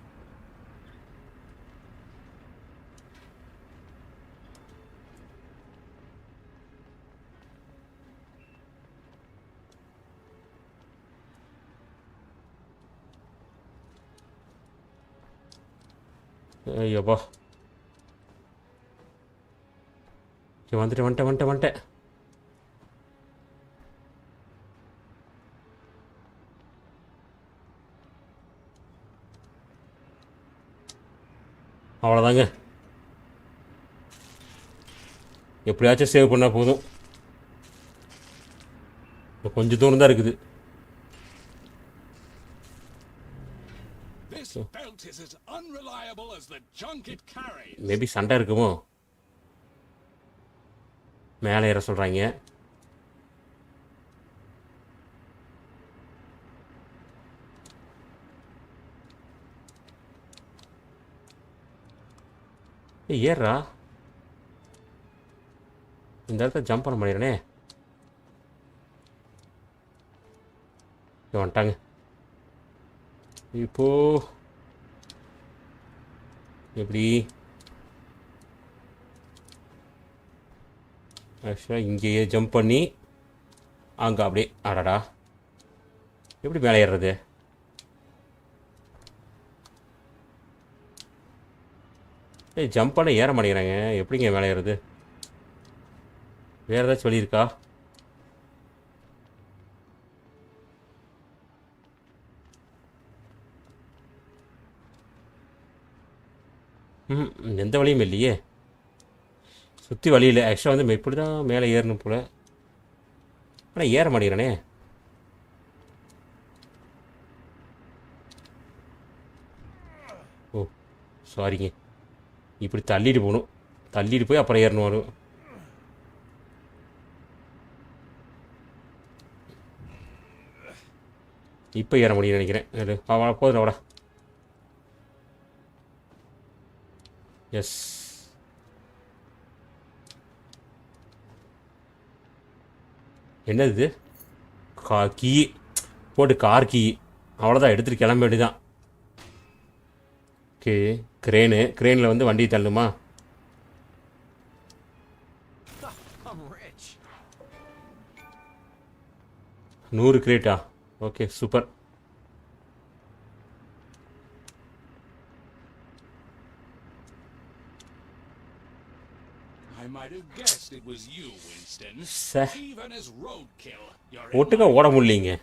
ஐயோப்பா. ஓகே, வந்துட்டேன். அவ்வளோதாங்க. எப்படியாச்சும் சேவ் பண்ணால் போதும். கொஞ்சம் தூரம் தான் இருக்குது. This belt is as unreliable as the junk it carries. Maybe சண்டை இருக்குமோ? மேலே ஏற சொல்கிறாங்க. ஏறா, இந்த இடத்துல ஜம்ப் பண்ண முடியறனே. வந்துட்டாங்க. இப்போ எப்படி ஆக்சுவலாக இங்கேயே ஜம்ப் பண்ணி அங்கே அப்படியே ஆடாடா எப்படி மேலே ஏறுறது? ஜம்ப் பண்ண ஏற மாட்டேங்கிறாங்க. எப்படிங்க மேலே ஏறுறது? வேறு ஏதாச்சும் வழி இருக்கா? எந்த வழியும் இல்லையே. சுற்றி வழி இல்லை. ஆக்சுவலாக வந்து இப்படி தான் மேலே ஏறணும் போல். ஆனால் ஏற மாட்டேங்கிறானே. ஓ சாரிங்க. இப்படி தள்ளிட்டு போகணும். தள்ளிட்டு போய் அப்புறம் ஏறணும் வரும். இப்போ ஏற முடியும்னு நினைக்கிறேன். போதும் அவடா. எஸ், என்னது இது? கீ போட்டு கார் கீ. அவ்வளோதான், எடுத்துகிட்டு கிளம்ப வேண்டியதான். ஓகே, கிரேனில் வந்து வண்டி தள்ளுமா? I'm rich. 100 கிரேட்டா? Okay, super. I might have guessed it was you, Winston. Even as roadkill, you're in ஒட்டுக்கா ஓட முடியலைங்க.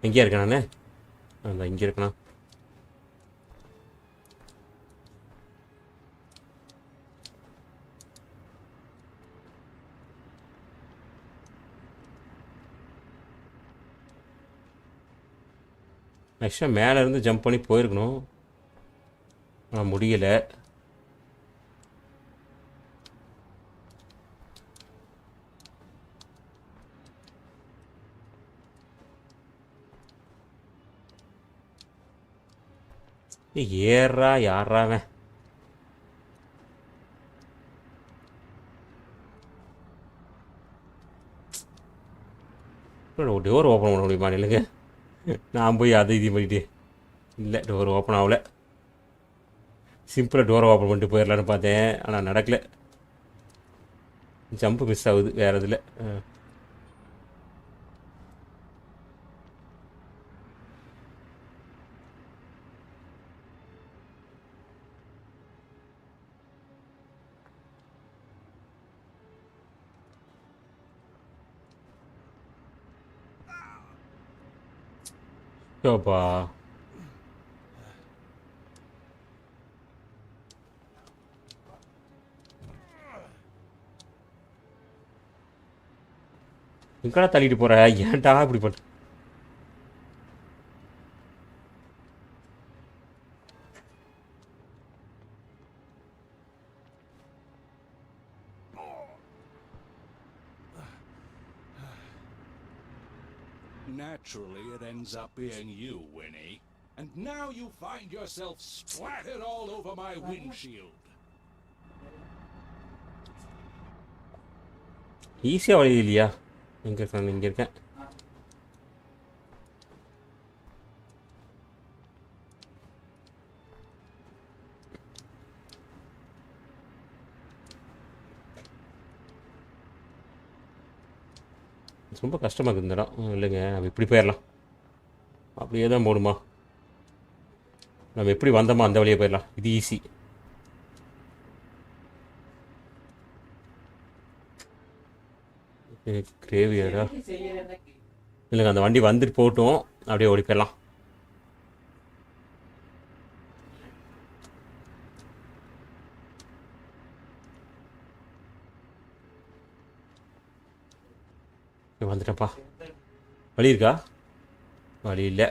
எங்கேயா இருக்கேன் நான்? அந்த இங்கே இருக்கேனா? ஆக்சுவலாக மேலே இருந்து ஜம்ப் பண்ணி போயிருக்கணும். ஆனால் முடியலை. ஏறா யாராவன்? டோர் ஓப்பன் பண்ண முடியுமா? இல்லைங்க, நான் போய் அதை இது பண்ணிட்டு இல்லை, டோர் ஓப்பன் ஆகலை. சிம்பிளாக டோரை ஓப்பன் பண்ணிட்டு போயிடலான்னு பார்த்தேன், ஆனால் நடக்கலை. ஜம்ப்பு மிஸ் ஆகுது வேறு இதில். யோப்பா, எங்கடா தள்ளிட்டு போற? ஏன்டா இப்படி பண்ண? Naturally, it ends up being you, Winnie. And now you find yourself splattered all over my windshield. ஈஸியாக வழி இல்லையா? எங்கே இருக்கேன்? இங்கே இருக்கேன். ரொம்ப கஷ்டமாக இருக்குது இந்த இடம். இல்லைங்க, நம்ம இப்படி போயிடலாம். அப்படியே தான் போகணுமா? நம்ம எப்படி வந்தோமோ அந்த வழியே போயிடலாம். இது ஈஸி. கிரேவியடா? இல்லைங்க, அந்த வண்டி வந்துட்டு போகட்டும், அப்படியே ஓடி போயிடலாம். வந்துட்டேன்ப்பா. வழி இருக்கா? வழி இல்லை.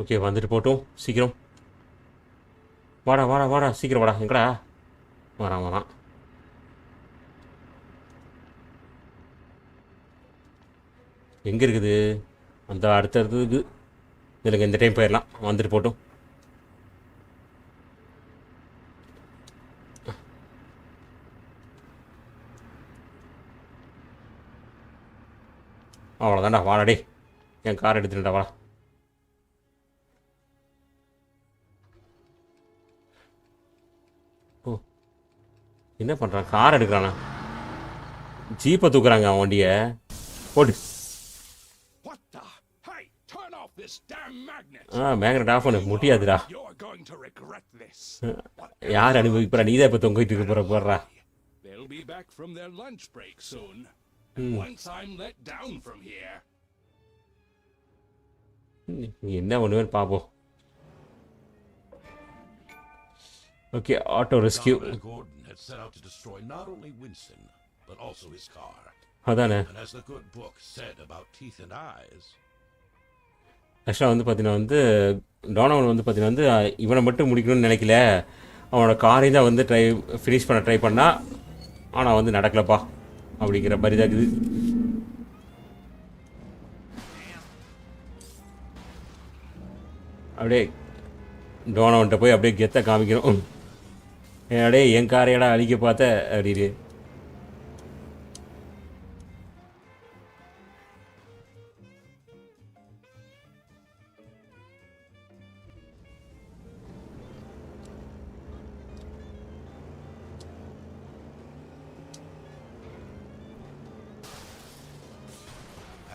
ஓகே, வந்துட்டு போட்டும். சீக்கிரம் வாடா வாடா வாடா, சீக்கிரம் வாடா. எங்கடா? வரான் வரான். எங்கே இருக்குது? அந்த அடுத்தடுத்ததுக்கு இல்லைங்க, இந்த டைம் போயிடலாம். வந்துட்டு போட்டும். அவ்வளோதான்டா, வாடா. என் கார் எடுத்துட்டா வாடா. ஓ, என்ன பண்ணுறான்? கார் எடுக்கிறானா? ஜீப்பை தூக்குறாங்க அவன் வண்டியை. போட்டு What the? Hey, turn off this damn magnet. Magnet off பண்ணு. முடியாதுடா. You're going to regret this. யார் அனுபவிக்கிறா? நீ தான் இப்போ தொங்கிட்டு இருக்க போடுறா. They'll be back from their lunch break soon. And once I'm let down from here. நீ என்ன பண்ணுவேன்னு பார்ப்போம். Okay, auto rescue. Donovan and Gordon had set out to destroy not only Winston, but also his car. அதானே. And as the good book said about teeth and eyes. ஆக்சுவலாக வந்து பார்த்தீங்கன்னா வந்து Donovan வந்து பார்த்தீங்கன்னா வந்து இவனை மட்டும் முடிக்கணும்னு நினைக்கல. அவனோட காரையும் தான் வந்து ஃபினிஷ் பண்ண ட்ரை பண்ணா. ஆனால் வந்து நடக்கலப்பா அப்படிங்கிற மாதிரி தான் இருக்குது. அப்படியே டோனவன்ட்ட போய் அப்படியே கெத்த காமிக்கணும். அப்படியே என் காரையடா அழிக்க பார்த்த அப்படின்னு.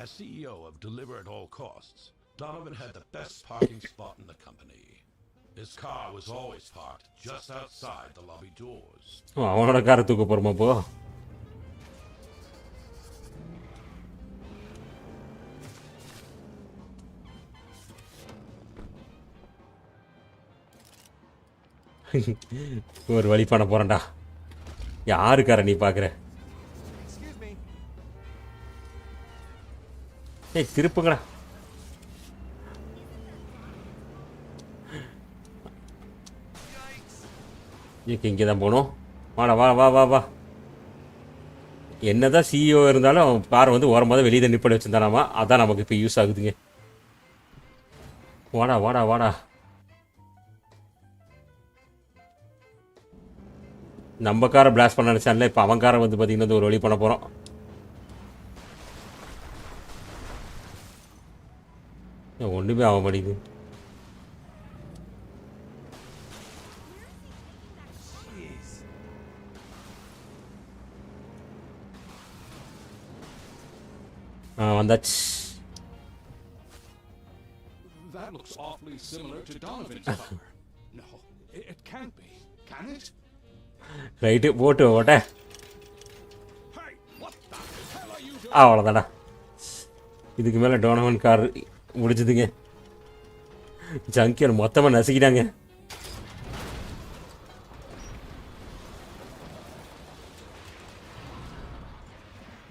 As CEO of Deliver at All Costs, Donovan had the best parking spot in the company. His car was always parked just outside the lobby doors. அவனோட காரை தூக்க போகிறோமா போ. ஒரு வழி பண்ண போகிறேன்டா. யாருக்கார நீ பார்க்குற? ஏய், திருப்புங்கடா. இங்கே தான் போகணும். வாடா வா வா வா வா. என்ன தான் சிஇஓ இருந்தாலும் அவன் காரை வந்து ஓரமாக தான் வெளியே தான் நிப்படி வச்சுருந்தானாமா. அதான் நமக்கு இப்போ யூஸ் ஆகுதுங்க. வாடா வாடா வாடா. நம்ம காரை பிளாஸ்ட் பண்ண நினச்சான்ல, இப்போ அவன் காரை வந்து பார்த்திங்கன்னா ஒரு வழி பண்ண போகிறோம். ஒன்றுமே ஆக மாட்டேங்குது. வந்தாச்சு. That looks awfully similar to Donovan's car. No, it can't be. Can it? Right போட்டு ஓட்ட. Hey, what the hell are you doing? அவ்வளோதாடா. இதுக்கு மேலே டோனவன் கார் முடிச்சதுங்க. ஜங்கியர் மொத்தமாக நசுக்கிட்டாங்க.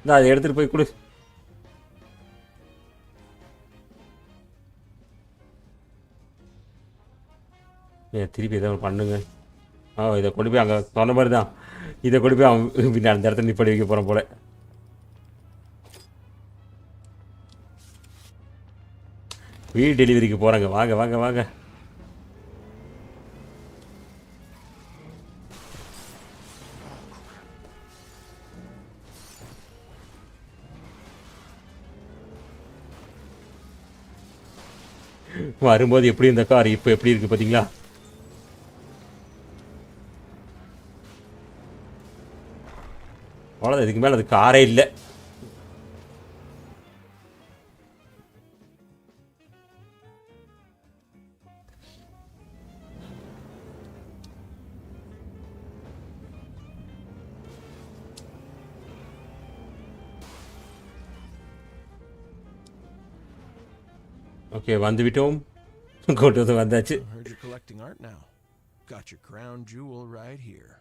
இந்த அதை எடுத்துகிட்டு போய் கொடு. திருப்பி எதாவது பண்ணுங்க. இதை கொண்டு போய் அங்கே சொன்ன மாதிரி தான். இதை கொண்டு போய் அவன் பின்ன அந்த இடத்துல நிப்படி வைக்க போகிறோம் போல. வீடு டெலிவரிக்கு போகிறாங்க. வாங்க வாங்க வாங்க. வரும்போது எப்படி இந்த கார் இப்போ எப்படி இருக்குது பார்த்தீங்களா? அவ்வளோதான். இதுக்கு மேலே அது காரே இல்லை. ஓகே வந்து விட்டோம். கொண்டு வந்து வந்தாச்சு. I heard you're collecting art now. Got your crown jewel right here.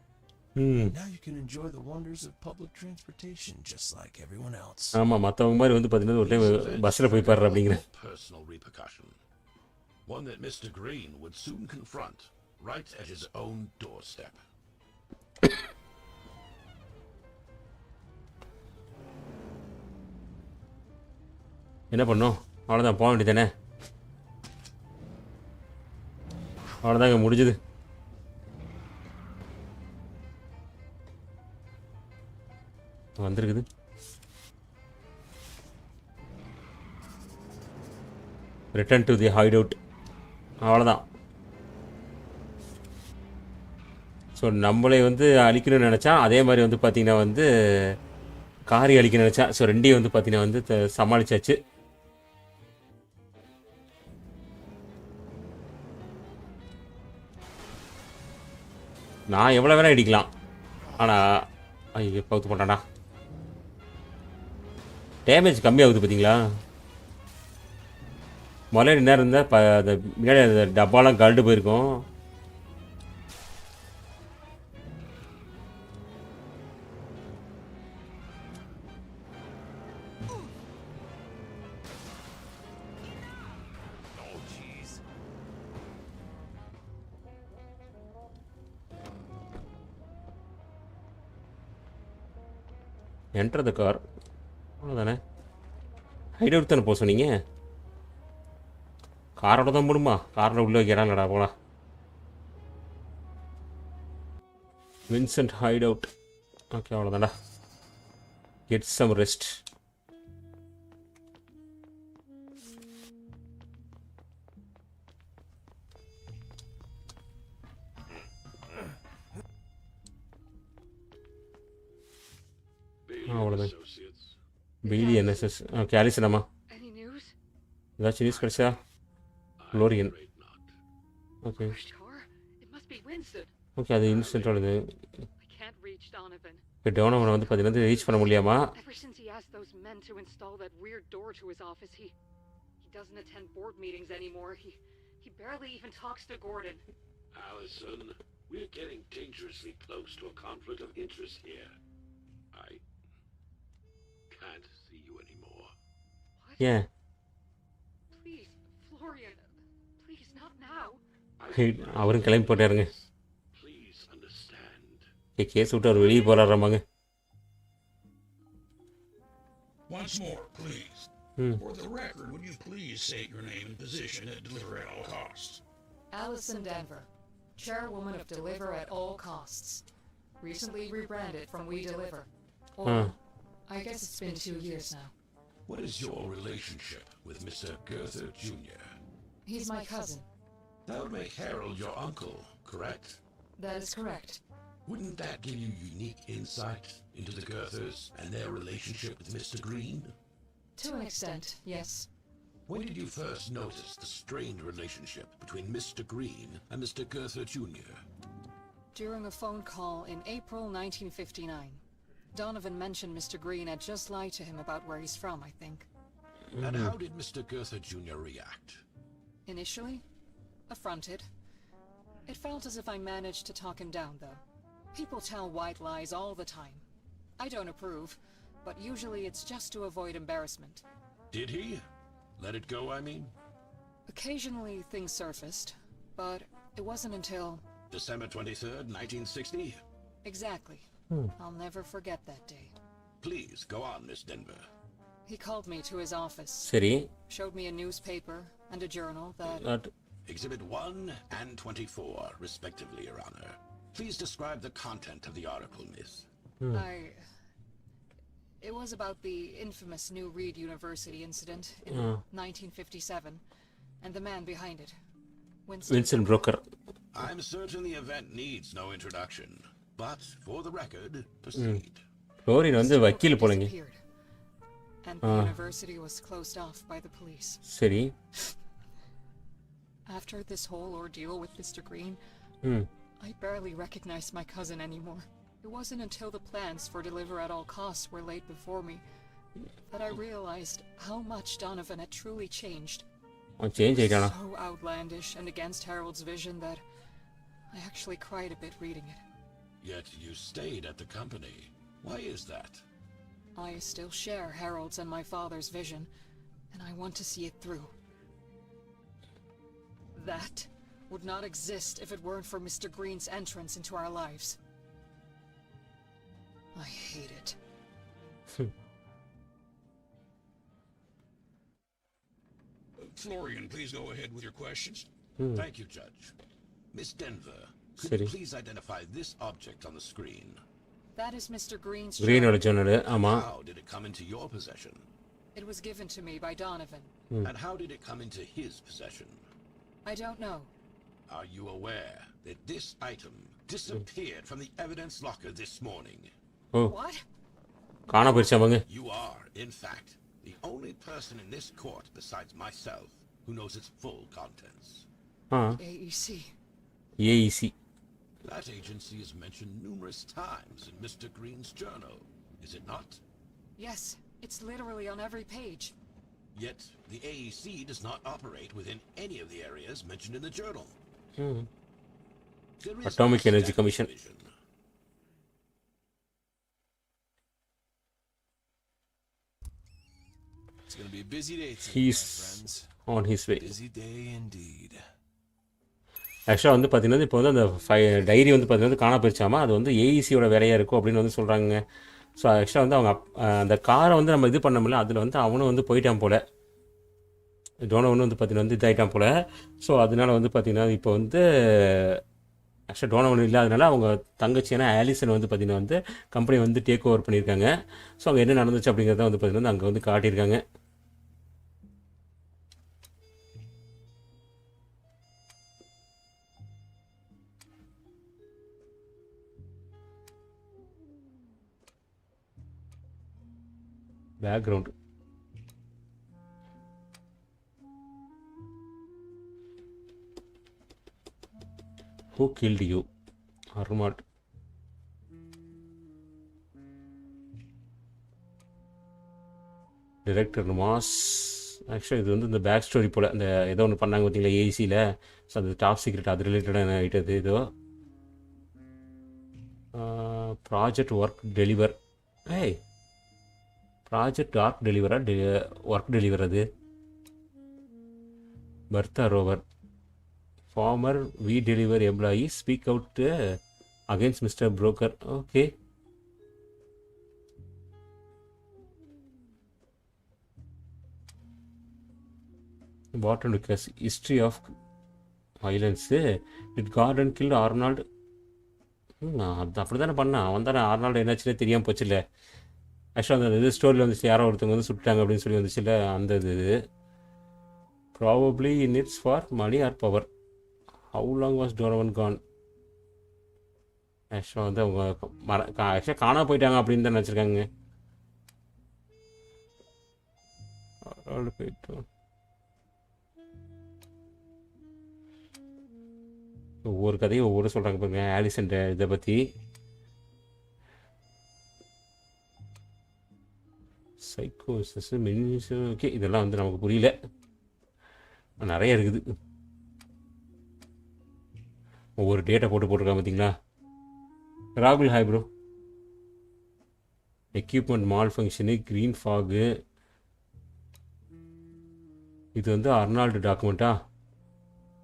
ம் Now you can enjoy the wonders of public transportation just like everyone else. ஆமாம், மற்றவங்க மாதிரி வந்து பார்த்தீங்கன்னா ஒரு டைம் பஸ்ஸில் போய் பாடுற அப்படிங்கிற. Personal repercussion. One that Mr. Green would soon confront right at his own doorstep. என்ன பண்ணோம்? அவ்வளோதான், போக வேண்டியதானே. அவ்வளோதாங்க, முடிஞ்சுது. வந்திருக்குது. Return to the hideout. அவ்வளோதான். ஸோ நம்மளை வந்து அழிக்கணும்னு நினச்சா, அதே மாதிரி வந்து பார்த்திங்கன்னா வந்து காரி அழிக்கணும்னு நினச்சா, ஸோ ரெண்டையும் வந்து பார்த்திங்கன்னா வந்து சமாளிச்சாச்சு. நான் எவ்வளோ வேணால் அடிக்கலாம், ஆனால் ஐயோ பகுத்து போட்டான்டா. டேமேஜ் கம்மியாகுது பார்த்தீங்களா? முதல்ல என்ன இருந்தால் அந்த முன்னாடி அந்த டப்பாலாம் கழண்டு போயிருக்கும். Enter the car. அவ்வளோதானே, ஹைட் அவுட் தானே போக சொன்னீங்க? காரோட தான் போடுமா? காரோட உள்ளே வைக்கிறாங்கடா, போலாம். Vincent hide out. ஓகே, அவ்வளோதான்டா. Get some rest. அவ்வளோதான். Bailey NSS. ஓகே, ஆலிசனாமா? Any news? ஏதாச்சும் நியூஸ் கிடைச்சா? லோரியன். Okay Sure. It must be Winston. Okay, அது இன்ஸ்டன்ட்டோடது. I can't reach Donovan. இப்போ டோனவனை வந்து பார்த்தீங்கன்னா ரீச் பண்ண முடியாமா? Ever since he asked those men to install that weird door to his office, he doesn't attend board meetings anymore. He barely even talks to Gordon. Allison, we're getting dangerously close to a conflict of interest here. I can't see you anymore. What? ஏன்? Please, Florian. Please, not now. அவரும் கிளம்பி போட்டாருங்க. Please understand. Case விட்டு அவர் வெளியே போறாராமாங்க. Once more, please. For the record, would you please state your name and position at Deliver at All Costs? Allison Denver, chairwoman of Deliver at All Costs. Recently rebranded from We Deliver. Or, I guess it's been 2 years now. What is your relationship with Mr. Goethe Jr.? He's my cousin. That would make Harold your uncle, correct? That is correct. Wouldn't that give you unique insight into the Goethers and their relationship with Mr. Green? To an extent, yes. When did you first notice the strained relationship between Mr. Green and Mr. Goethe Jr.? During a phone call in April 1959. Donovan mentioned Mr. Green had just lied to him about where he's from, I think. And how did Mr. Goethe Jr. react? Initially, affronted. It felt as if I managed to talk him down, though. People tell white lies all the time. I don't approve, but usually it's just to avoid embarrassment. Did he? Let it go, I mean? Occasionally things surfaced, but it wasn't until... December 23rd, 1960? Exactly. I'll never forget that day. Please, go on, Miss Denver. He called me to his office. சரி. Showed me a newspaper and a journal that... Exhibit 1 and 24, respectively, Your Honor. Please describe the content of the article, Miss. It was about the infamous New Reed University incident in 1957, and the man behind it, Winston Broker. I'm certain the event needs no introduction, but for the record, proceed. Lorian வந்து வக்கீல் போலங்க. And the university was closed off by the police. சரி. After this whole ordeal with Mr. Green, I barely recognized my cousin anymore. It wasn't until the plans for Deliver at All Costs were laid before me that I realized how much Donovan had truly changed. அவன் change ஆயிட்டானா? So outlandish and against Harold's vision that I actually cried a bit reading it. Yet you stayed at the company. Why is that? I still share Harold's and my father's vision, and I want to see it through. That would not exist if it weren't for Mr. Green's entrance into our lives. I hate it. Florian, please go ahead with your questions. Thank you, Judge. Miss Denver, could City. you please identify this object on the screen? That is Mr. Green's கிரீனோட journal. ஜன்னல். ஆமா. How did it come into your possession? It was given to me by Donovan. And how did it come into his possession? I don't know. Are you aware that this item disappeared from the evidence locker this morning? ஓ, What? காணா போயிடுச்சாமாங்க. You are, in fact, the only person in this court besides myself who knows its full contents. Ah, AEC. AEC. That agency is mentioned numerous times in Mr. Green's journal, is it not? Yes, it's literally on every page. Yet, the AEC does not operate within any of the areas mentioned in the journal. There is Atomic no Energy static Commission. division. It's gonna be a busy day tonight, He's my friends. on his way. Busy day indeed. ஆக்சுவலாக வந்து பார்த்தீங்கன்னா இப்போ வந்து அந்த diary வந்து பார்த்தீங்கன்னா காணா போயிடுச்சாமா, அது வந்து ஏஇசியோட வேலையாக இருக்கும் அப்படின்னு வந்து சொல்கிறாங்க. ஸோ ஆக்சுவலாக வந்து அவங்க அந்த காரை வந்து நம்ம இது பண்ண முடியல, அதில் வந்து அவனும் வந்து போயிட்டான் போல், டோனோவன் வந்து பார்த்தீங்கன்னா வந்து இதாகிட்டான் போல். ஸோ அதனால வந்து பார்த்தீங்கன்னா இப்போ வந்து ஆக்சுவலாக டோனோவன் இல்லாதனால அவங்க தங்கச்சியான ஆலிசன் வந்து பார்த்தீங்கன்னா வந்து கம்பெனி வந்து டேக் ஓவர் பண்ணியிருக்காங்க. ஸோ அங்கே என்ன நடந்துச்சு அப்படிங்கிறத வந்து பார்த்தீங்கன்னா அங்கே வந்து காட்டியிருக்காங்க. Background who killed you Armand. Director mass. ஆக்சுவலாக இது வந்து இந்த பேக் ஸ்டோரி போல், இந்த ஏதோ ஒன்று பண்ணாங்க பார்த்தீங்களா ஏசியில். ஸோ அது டாப் சீக்ரெட், அது ரிலேட்டடான ஆகிட்டது ஏதோ. Project work deliver. ஏய், ப்ராஜெக்ட் ஆர்க் டெலிவரா ஒர்க் டெலிவர்? அது Bertha Rover. Former we deliver employee speak out against mister Broker. Okay, Patton request history of violence. It Gordon killed Arnold. அது அப்படி தானே பண்ணான் அவன் தானே. ஆர்னால்டு என்னாச்சுன்னே தெரியாமல் போச்சு இல்லை. ஆக்சுவலாக அந்த இது ஸ்டோரியில் வந்துச்சு, யாரோ ஒருத்தவங்க வந்து சுட்டாங்க அப்படின்னு சொல்லி வந்துச்சு இல்லை, அந்த இது. Probably in it's for money or power. How long was Donovan gone. ஆக்சுவலாக வந்து அவங்க ஆக்சுவலாக காணா போயிட்டாங்க அப்படின்னு தான் நினச்சிருக்காங்க. போயிட்டோம். ஒவ்வொரு கதையும் ஒவ்வொரு சொல்கிறாங்க பாருங்க ஆலிசன் இதை பற்றி. சைக்கோசிஸ் மினிஸ். ஓகே, இதெல்லாம் வந்து நமக்கு புரியல, நிறைய இருக்குது. ஒவ்வொரு டேட்டா போட்டிருக்காங்க பார்த்தீங்களா. ராகுல் hi bro. Equipment mall function, green fog. இது வந்து அர்னால்டு டாக்குமெண்ட்டா?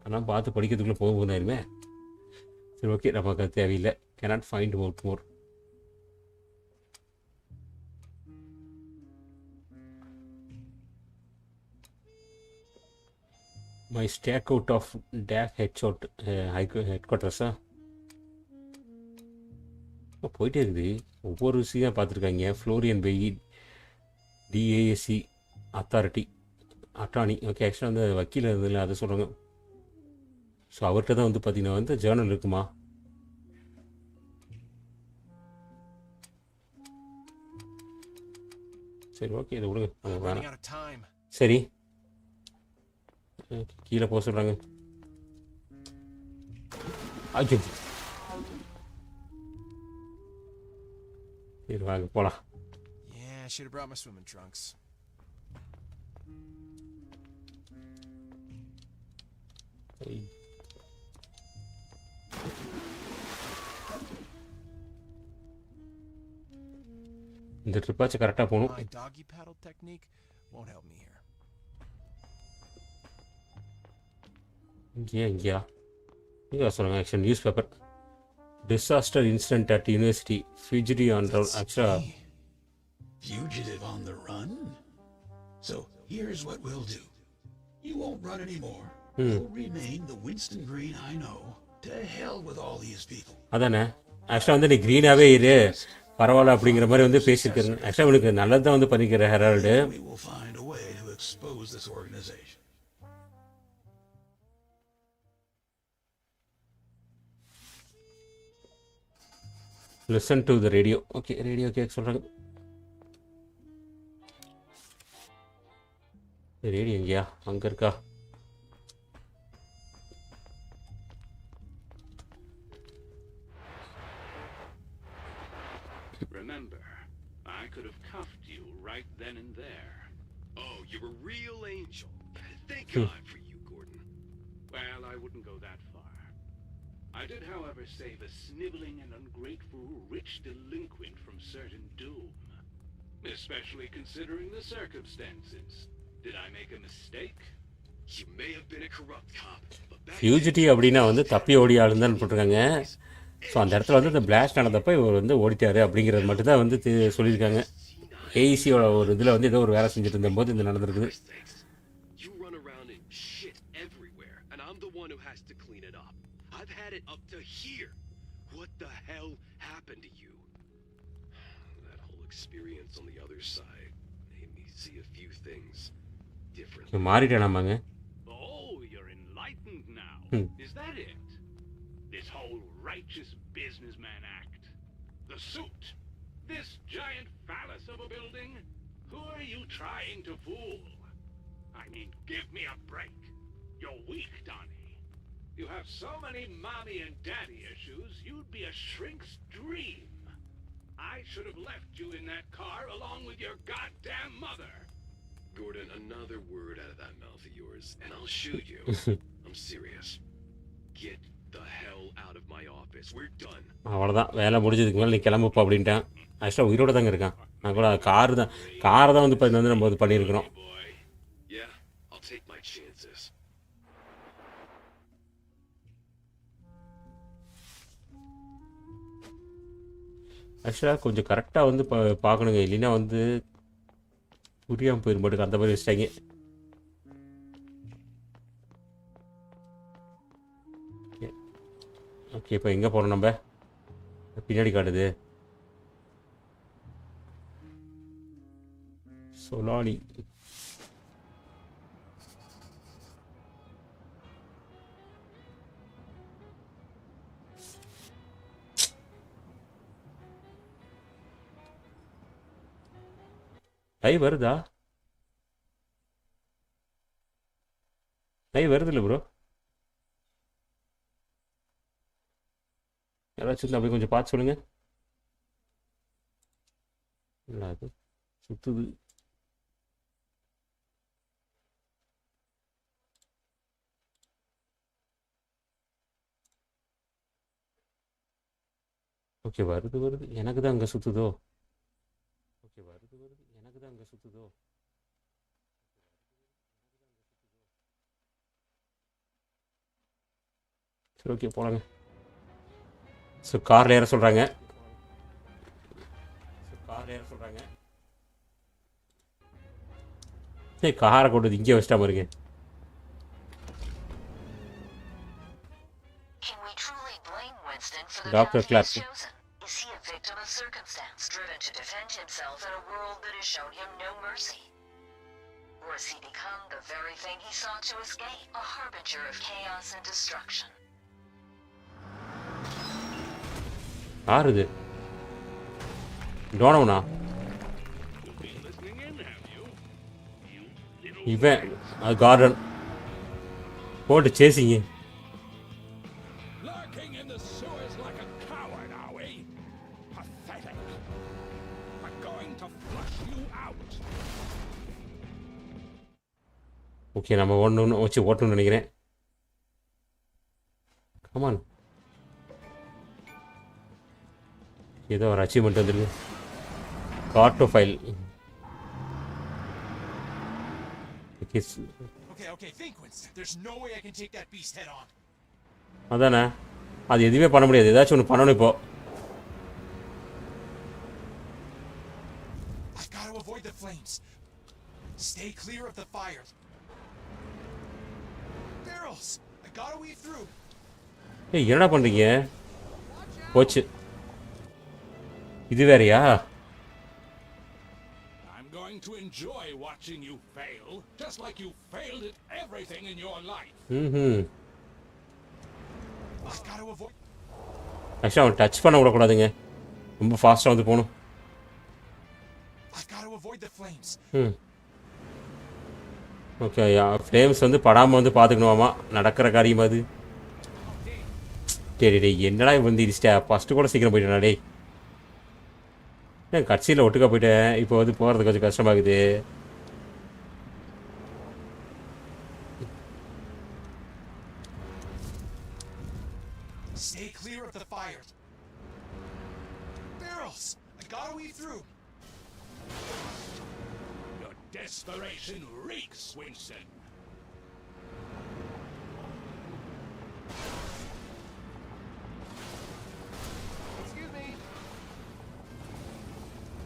ஆனால் பார்த்து படிக்கிறதுக்குள்ளே போகும்போதாயிருமே. சரி, ஓகே, நமக்கு அது தேவையில்லை. Cannot find out more. My stake out of take headshot head குவார்ட்டர்ஸா போயிட்டே இருக்குது. ஒவ்வொரு விஷயம் பார்த்துருக்காங்க. ஃப்ளோரியன் பெய் டிஏஎஸ்சி அத்தாரிட்டி அட்டானி. ஓகே, ஆக்சுவலாக வந்து வக்கீல் இருந்ததில்ல, அதை சொல்கிறாங்க. ஸோ அவர்கிட்ட தான் வந்து பார்த்தீங்கன்னா வந்து ஜேர்னல் இருக்குமா. சரி, ஓகே, இதை விடுங்க, Running வேணாம். out of time. சரி, கீழே போக சொல்கிறாங்க. ஐயோ, சரி வாங்க போகலாம். Yeah, I should have brought my swimming trunks. இந்த ட்ரிப்பாச்சும் கரெக்டாக போகணும். My doggy paddle technique won't help me here. இங்கேயா சொல்லுங்க. Actual news paper disaster incident at university fugitive on ஆக்சுவலாக Fugitive on the run? So here's what we'll do. You won't run anymore. You'll remain the Winston Green I know. To hell with all these people. அதானே ஆக்சுவலாக வந்து நீ க்ரீனாகவே இரு பரவாயில்ல அப்படிங்கிற மாதிரி வந்து பேசியிருக்காரு. ஆக்சுவலாக உனக்கு நல்லது தான் வந்து பண்ணிக்கிற Herald. We will find a way to expose this organization. Listen to the radio. Okay, radio கேட்க சொல்கிறாங்க. ரேடியோ எங்கேயா? அங்கே இருக்கா? Remember, I could have cuffed you right then and there. Oh, you're a real angel. Thank God for you, Gordon. Well, I wouldn't go that far. I did, however, save a sniveling and ungrateful rich delinquent from certain doom. Especially considering the circumstances. Did I make a mistake? You may have been a corrupt cop, but back ஃபியூஜிட்டி அப்படின்னா வந்து தப்பி ஓடி ஆளுந்தான் போட்டிருக்காங்க. So அந்த இடத்துல வந்து இந்த blast நடந்தப்போ இவர் வந்து ஓடிட்டார் அப்படிங்கிறது மட்டும்தான் வந்து சொல்லியிருக்காங்க. ஏஇசியோட ஒரு இதில் வந்து ஏதோ ஒரு வேலை செஞ்சுட்டு இருந்தபோது இது நடந்திருக்குது. You run around and shit everywhere, and I'm the one who has to clean it up. I've had it up to here. What the hell happened to you? That whole experience on the other side made me see a few things differently. மாறிட்டானாமாங்க. Oh, you're enlightened now. Is that it? This whole righteous businessman act? The suit? This giant phallus of a building? Who are you trying to fool? I mean, give me a break. You're weak, Donnie. You have so many mommy and daddy issues, you'd be a shrink's dream. I should have left you in that car along with your goddamn mother. Gordon, another word out of that mouth of yours, and I'll shoot you. I'm serious. Get the hell out of my office. We're done. அவ்வளோதான், வேலை முடிஞ்சதுக்கு மேலே நீ கிளம்புப்பா அப்படின்ட்டான். ஆக்சுவலாக உயிரோடு தாங்க இருக்கான். நான் கூட காரை தான் வந்து வந்து நம்ம இது பண்ணியிருக்கிறோம். Yeah, I'll take my chances. ஆக்சுவலாக கொஞ்சம் கரெக்டாக வந்து பார்க்கணுங்க. இல்லைன்னா வந்து புரியாமல் போயிடும் மாட்டுக்கு அந்த மாதிரி வச்சிட்டாங்க. ஓகே, இப்போ எங்கே போகிறோம் நம்ம? பின்னாடி காட்டுது சொலானி. வருதா? வருது இல்லை ப்ரோ? யாராச்சும் அப்படி கொஞ்சம் பார்த்து சொல்லுங்க. இல்லை, அது சுற்றுது. ஓகே, வருது. எனக்கு தான் அங்கே சுற்றுதோ? சரி, ஓகே, போகலாங்க. ஸோ காரில் ஏற சொல்கிறாங்க. காரை கொண்டு வந்து இங்கே வச்சிட்டா பாருங்க. Doctor Clark. Is he a victim of circumstance, driven to defend himself in a world that has shown him no mercy? Or has he become the very thing he sought to escape, a harbinger of chaos and destruction? யார் இது? டோனோனா? இவன் அது garden போட்டு சேசிங்க. Lurking in the sewers like a coward, are we? Pathetic. I'm going to flush you out. Okay, நம்ம ஒன்று வச்சு ஓட்டணும்னு நினைக்கிறேன். Come on. ஏதோ ஒரு அச்சீவ்மெண்ட் வந்துருக்கு. Carto file. Okay, think, Winston. There's no way I can take that beast head on. அதானே, அது எதுவுமே பண்ண முடியாது. ஏதாச்சும் ஒன்று பண்ணணும் இப்போ. I've got to avoid the flames. Stay clear of the fire. Barrels! I gotta weave through. ஏய், என்னடா பண்ணுறீங்க? போச்சு. இது வேறையா? I'm going to enjoy watching you fail, just like you failed at everything in your life. I've got to avoid. ஆக்சுவலாக அவன் touch பண்ண விடக்கூடாதுங்க. ரொம்ப ஃபாஸ்ட்டாக வந்து போகணும். I've got to avoid the flames. Okay, flames வந்து படாமல் வந்து பார்த்துக்கணுமாமா. நடக்கிற காரியம் அது. டேய் டேய், என்னடா வந்து இடிச்சிட்டா? ஃபஸ்ட்டு கூட சீக்கிரம் போயிட்டேனா டேய். கட்சியில் ஒட்டுக்கா போயிட்டேன். இப்போ வந்து போகிறது கொஞ்சம் கஷ்டமாகுது. Stay clear of the fire. Barrels! I gotta weave through. Your desperation reeks, Winston.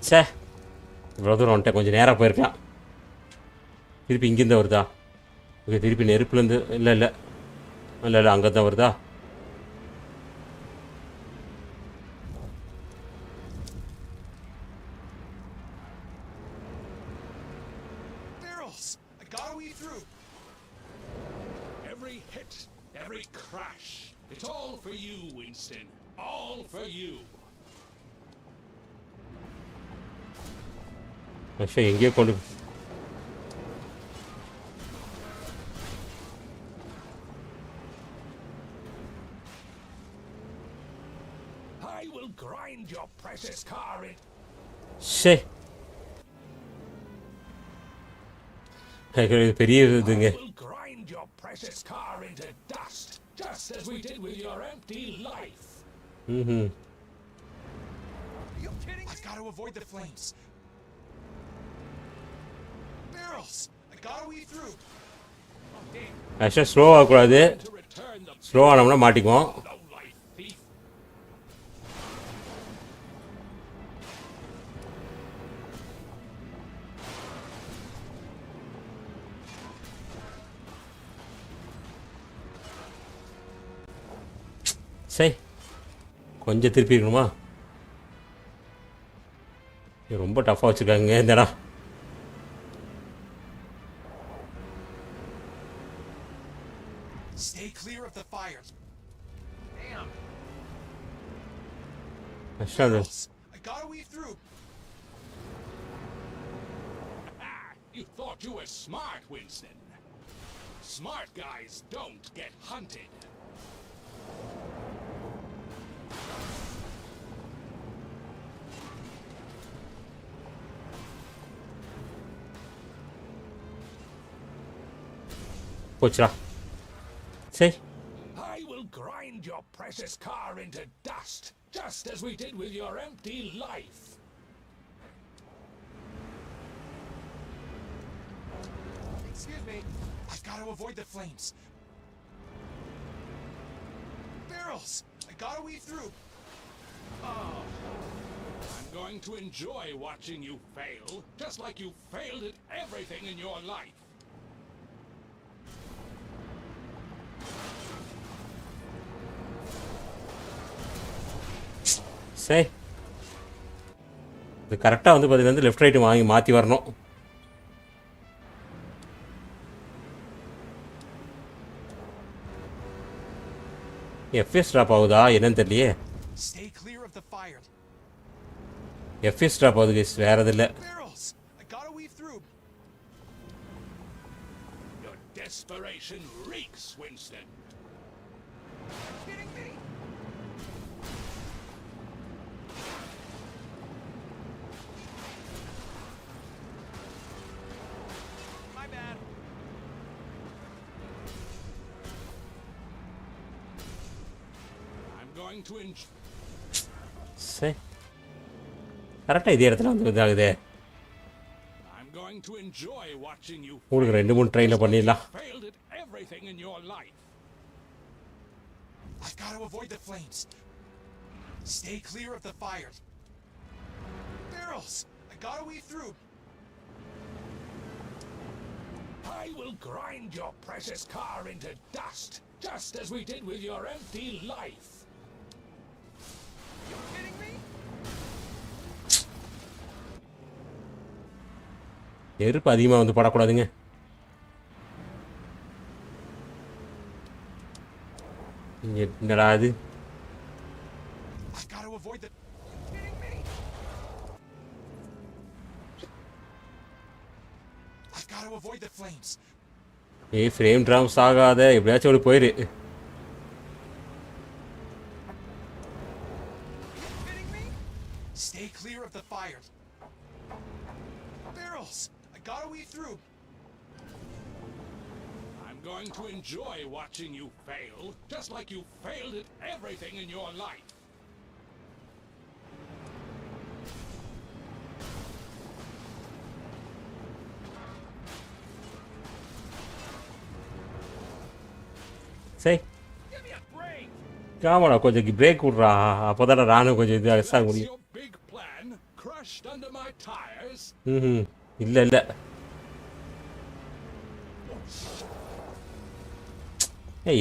சே, இவ்வளோ தூரம் வந்துட்டேன். கொஞ்சம் நேராக போயிருக்கலாம். திருப்பி இங்கேருந்து வருதா? ஓகே, திருப்பி நெருப்புலேருந்து. இல்லை இல்லை இல்லை இல்லை, அங்கே தான் வருதா? Barrels! I gotta weave through. Every hit, every crash, it's all for you, Winston. All for you. ஆக்சுவலாக எங்கேயோ கொண்டு I will grind your precious car in. ஷே, இது பெரிய இதுங்க. I will grind your precious car into dust, just as we did with your empty life. Are you kidding? I've got to avoid the flames. Barrels! I gotta weave through. ஆக்சுவலாக slow ஆகக்கூடாது. Slow ஆனோம்னா மாட்டிக்குவோம். Low-life thief. சரி, கொஞ்சம் திருப்பி இருக்கணுமா? இது ரொம்ப டஃப்பாக வச்சுருக்காங்க இந்த இடம். Stay clear of the fire. Damn. ஆக்சுவலாக அது I gotta weave through. You thought you were smart, Winston. Smart guys don't get hunted. போச்சுடா. சரி, I will grind your precious car into dust, just as we did with your empty life. Excuse me. I've got to avoid the flames. Barrels! I gotta weave through. I'm going to enjoy watching you fail, just like you failed at everything in your life. சரி, இது கரெக்டாக வந்து பார்த்தீங்கன்னா left right வாங்கி மாற்றி வரணும். FS drop ஆகுதா என்னன்னு தெரியலையே. Stay clear of the fire. FS drop ஆகுது guys, வேறு எதுவும் இல்லை. Barrels! I gotta weave through. Your desperation reeks, Winston. Kidding me? My bad. going to enjoy. சரி கரெக்டாக இதே இடத்துல வந்து இதாகுதே. I'm going to enjoy watching you. உங்களுக்கு 2-3 ட்ரைனில் பண்ணிடலாம். Failed at everything in your life. I've got to avoid the flames. Stay clear of the fire. Barrels! I gotta weave through. I will grind your precious car into dust, just as we did with your empty life. You kidding me? நெருப்பு அதிகமாக வந்து படக்கூடாதுங்க. என்னடா அது? I've got to avoid the... Kidding me? I've got to avoid the flames. Frame trams ஆகாத எப்படியாச்சும் ஒரு போயிரு. Kidding me? Stay clear of the fire. Barrels! I gotta weave through. I'm going to enjoy watching you fail, just like you failed at everything in your life. சரி Give me a break. ஆமாடா கொஞ்சம் break விட்றா. அப்போ தானே நானும் கொஞ்சம் இது அசாக That's முடியும். your big plan, crushed under my tires. ம் இல்லை இல்லை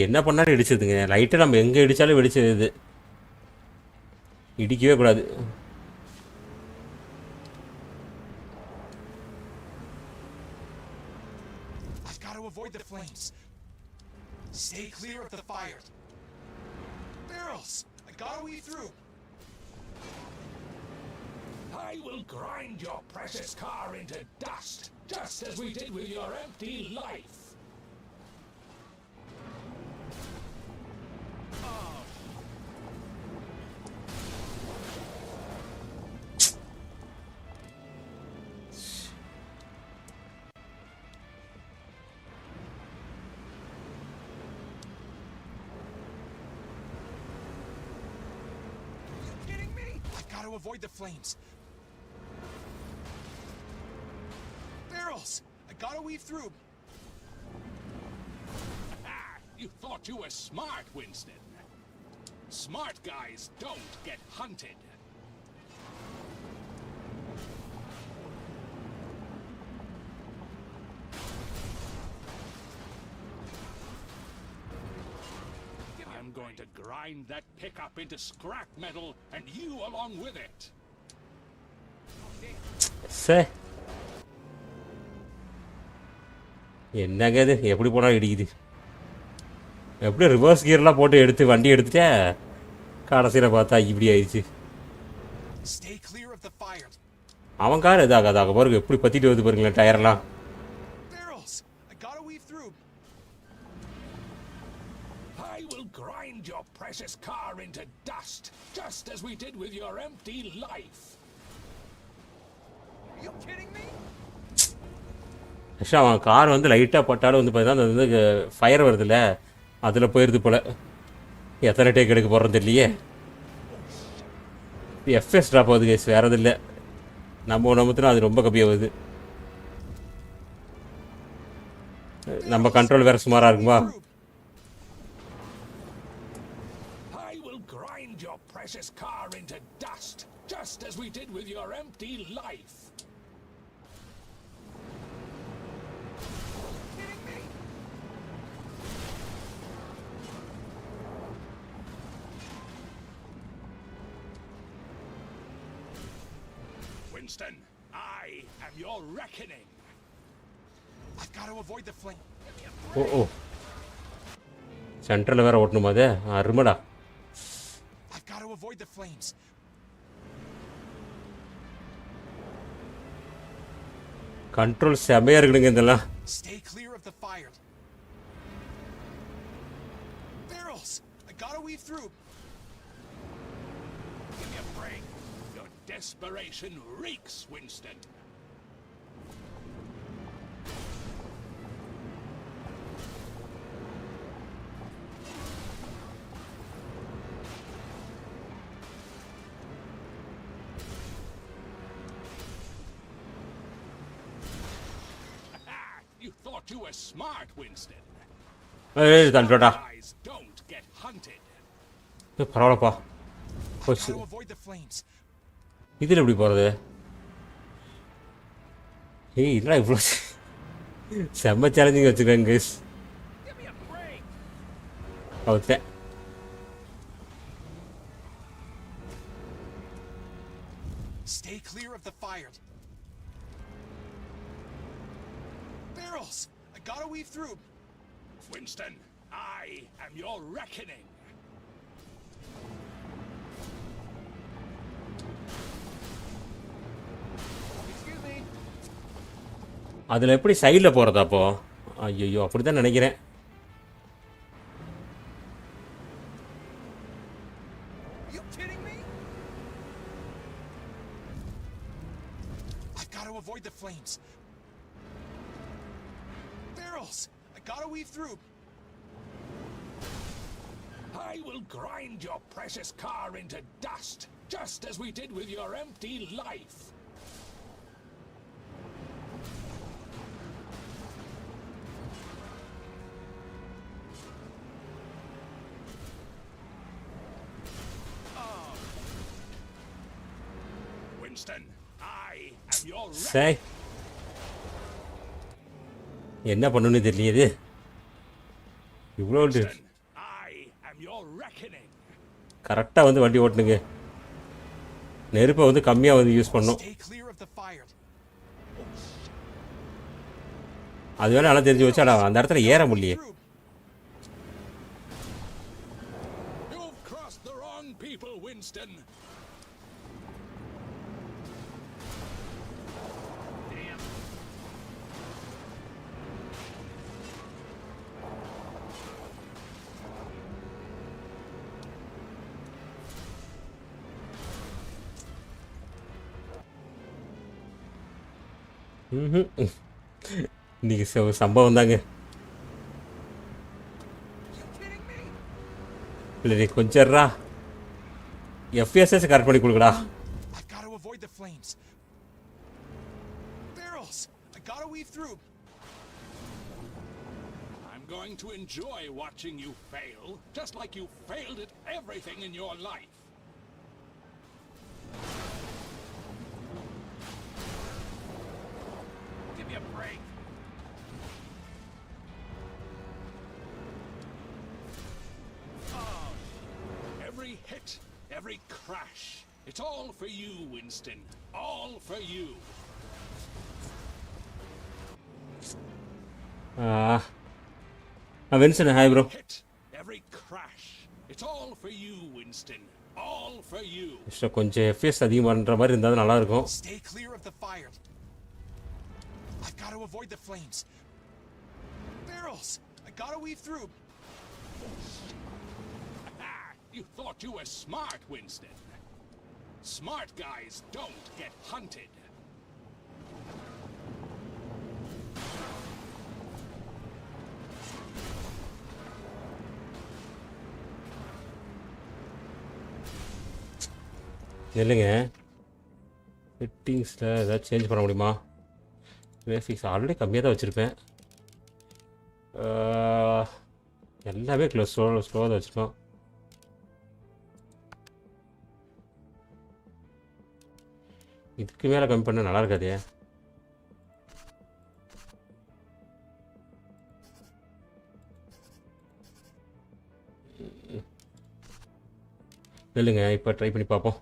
என்ன பண்ணாலும் இடிச்சதுங்க. லைட்டை நம்ம எங்கே இடித்தாலும் வெடிச்சது. இடிக்கவே கூடாது. I've got to avoid the flames. Stay clear of the fire. Barrels! I gotta weave through. I will grind your precious car into dust, just as we did with your empty life. Kidding me? I've got to avoid the flames. Barrels! I gotta weave through. Ah, you thought you were smart, Winston. Smart guys don't get hunted. I'm going to grind that pickup into scrap metal, and you along with it. சரி என்னங்க இது எப்படி போனாலும் இடிக்குது. எப்படி reverse கியர்லாம் போட்டு எடுத்து வண்டி எடுத்துட்டே கடைசியில் பார்த்தா இப்படி ஆயிடுச்சு. Stay clear of the fire. அவன் கார் இதாகாதாக பாருங்க எப்படி பற்றிட்டு வருது பாருங்களேன் டயர்லாம். Barrels! I gotta weave through. I will grind your precious car into dust, just as we did with your empty life. Are you kidding me? ஆக்சுவலாக அவன் car வந்து லைட்டாக பட்டாலும் வந்து பார்த்தீங்கன்னா அந்த வந்து ஃபயர் வருதுல்ல அதில் போயிடுது போல். எத்தனை டேக் எடுக்க போகிறோம் தெரியலையே. எஃப்எஸ் ட்ராப் ஆகுது கேஸ், வேறு எதுவும் இல்லை. நம்ம நம்பத்தினா அது ரொம்ப கம்மியாகுது. நம்ம கண்ட்ரோல் வேறு சுமாராக இருக்குமா? I will grind your precious car into dust, just as we did with your empty life. Kidding me? Winston, I am your reckoning. I've got to avoid the flame. ஓ ஓ சென்ட்ரலில் வேறு ஓட்டணுமா அது? அருமடா. I've got to avoid the flames. Control செமையாக இருக்குதுங்க இதெல்லாம். Stay clear of the fire. Barrels! I gotta weave through. Give me a break. Your desperation reeks, Winston. you thought you were smart, Winston. ஏய் தண்டோடா Guys don't get hunted. பரவாயில்லப்பா I போச்சு gotta avoid the flames. இதில் எப்படி போகிறது ஏய் இல்லை இவ்வளோ செம்ம சேலஞ்சிங் வச்சுருக்கேன் guys Give me a break. அவுத்தேன் Stay clear of the fire. Barrels! I gotta weave through. Winston, I am your reckoning. Excuse me. அதில் எப்படி சைடில் போகிறதா அப்போ ஐயோ அப்படி தான் நினைக்கிறேன் You kidding me? I gotta avoid the flames. Barrels! I gotta weave through. I will grind your precious car into dust, just as we did with your empty life. Winston, I am your சே என்ன பண்ணணும்னு தெரியலையே இவ்வளோ Winston, I am your reckoning. கரெக்டாக வந்து வண்டி ஓட்டணுங்க நெருப்பை வந்து கம்மியாக வந்து யூஸ் பண்ணணும் Stay clear of the fire. அது வேணா நல்லா தெரிஞ்சு வச்சு ஆனால் அந்த இடத்துல ஏற முடியலையே Through. You've crossed the wrong people, Winston. இன்னைக்கு சம்பவம் தாங்க இல்லை நீ கொஞ்சம்ரா எஃப்எஸ்எஸ் கரெக்ட் பண்ணி கொடுக்கடா I gotta avoid the flames. Barrels! I gotta weave through. I'm going to enjoy watching you fail, just like you failed at everything in your life. Give me a break. Every hit, every crash, it's all for you, Winston. All for you. Winston hi bro Hit, every crash, it's all for you, Winston. All for you. கொஞ்சம் FS அதிகம் பண்ணுற மாதிரி இருந்தால் நல்லாயிருக்கும் Stay clear of the fire. I gotta avoid the flames. Barrels! I gotta weave through. Ah, you thought you were smart, Winston. Smart guys don't get hunted. இல்லைங்க செட்டிங்ஸில் ஏதாவது change பண்ண முடியுமா கிராஃபிக்ஸ் ஆல்ரெடி கம்மியாக தான் வச்சுருப்பேன் எல்லாமே ஸ்லோவாக தான் வச்சுருக்கோம் இதுக்கு மேலே கம்மி பண்ணால் நல்லா இருக்காதே இல்லைங்க இப்போ ட்ரை பண்ணி பார்ப்போம்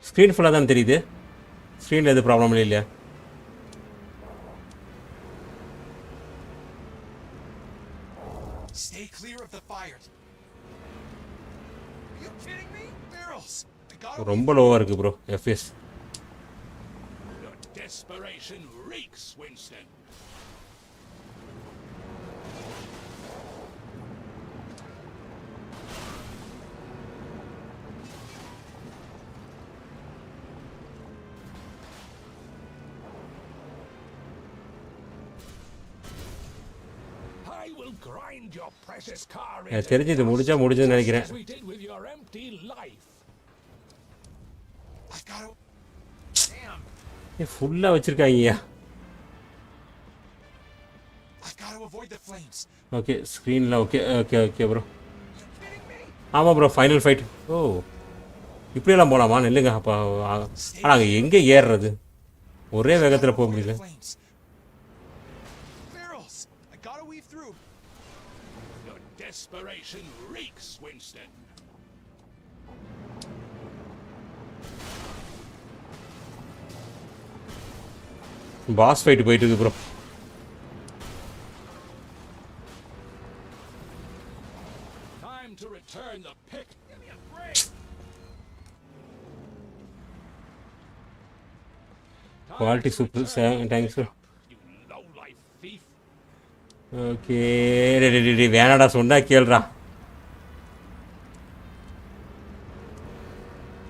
ஸ்க்ரீன் ஃபுல்லாக தான் தெரியுது ஸ்க்ரீனில் எதுவும் ப்ராப்ளம் இல்லையா Stay clear of the fire. Are you kidding me? Barrels! I gotta ரொம்ப லோவாக இருக்குது bro FS Your desperation reeks, Winston. I will grind your precious car எனக்கு தெரிஞ்சு இது முடிஞ்சதுன்னு நினைக்கிறேன் as we did with your empty life. I gotta ஃபுல்லாக வச்சுருக்காங்கய்யா. I've got to avoid the flames. Okay ஸ்க்ரீனில் ஓகே ஓகே ஓகே ப்ரோ. ஆமாம் bro final fight. ஓ இப்படியெல்லாம் போகலாமா? நில்லுங்க அப்போ. ஆனால் அங்கே எங்கே ஏறுறது? ஒரே வேகத்தில் போக முடியல. Barrels! I gotta weave through. Your desperation reeks, Winston. Boss fight போயிட்டு இருக்கு bro. Time to return the pick. Give me a break. Quality super thanks bro. You low-life thief. Okay வேணாடா சொன்னா கேள்றா.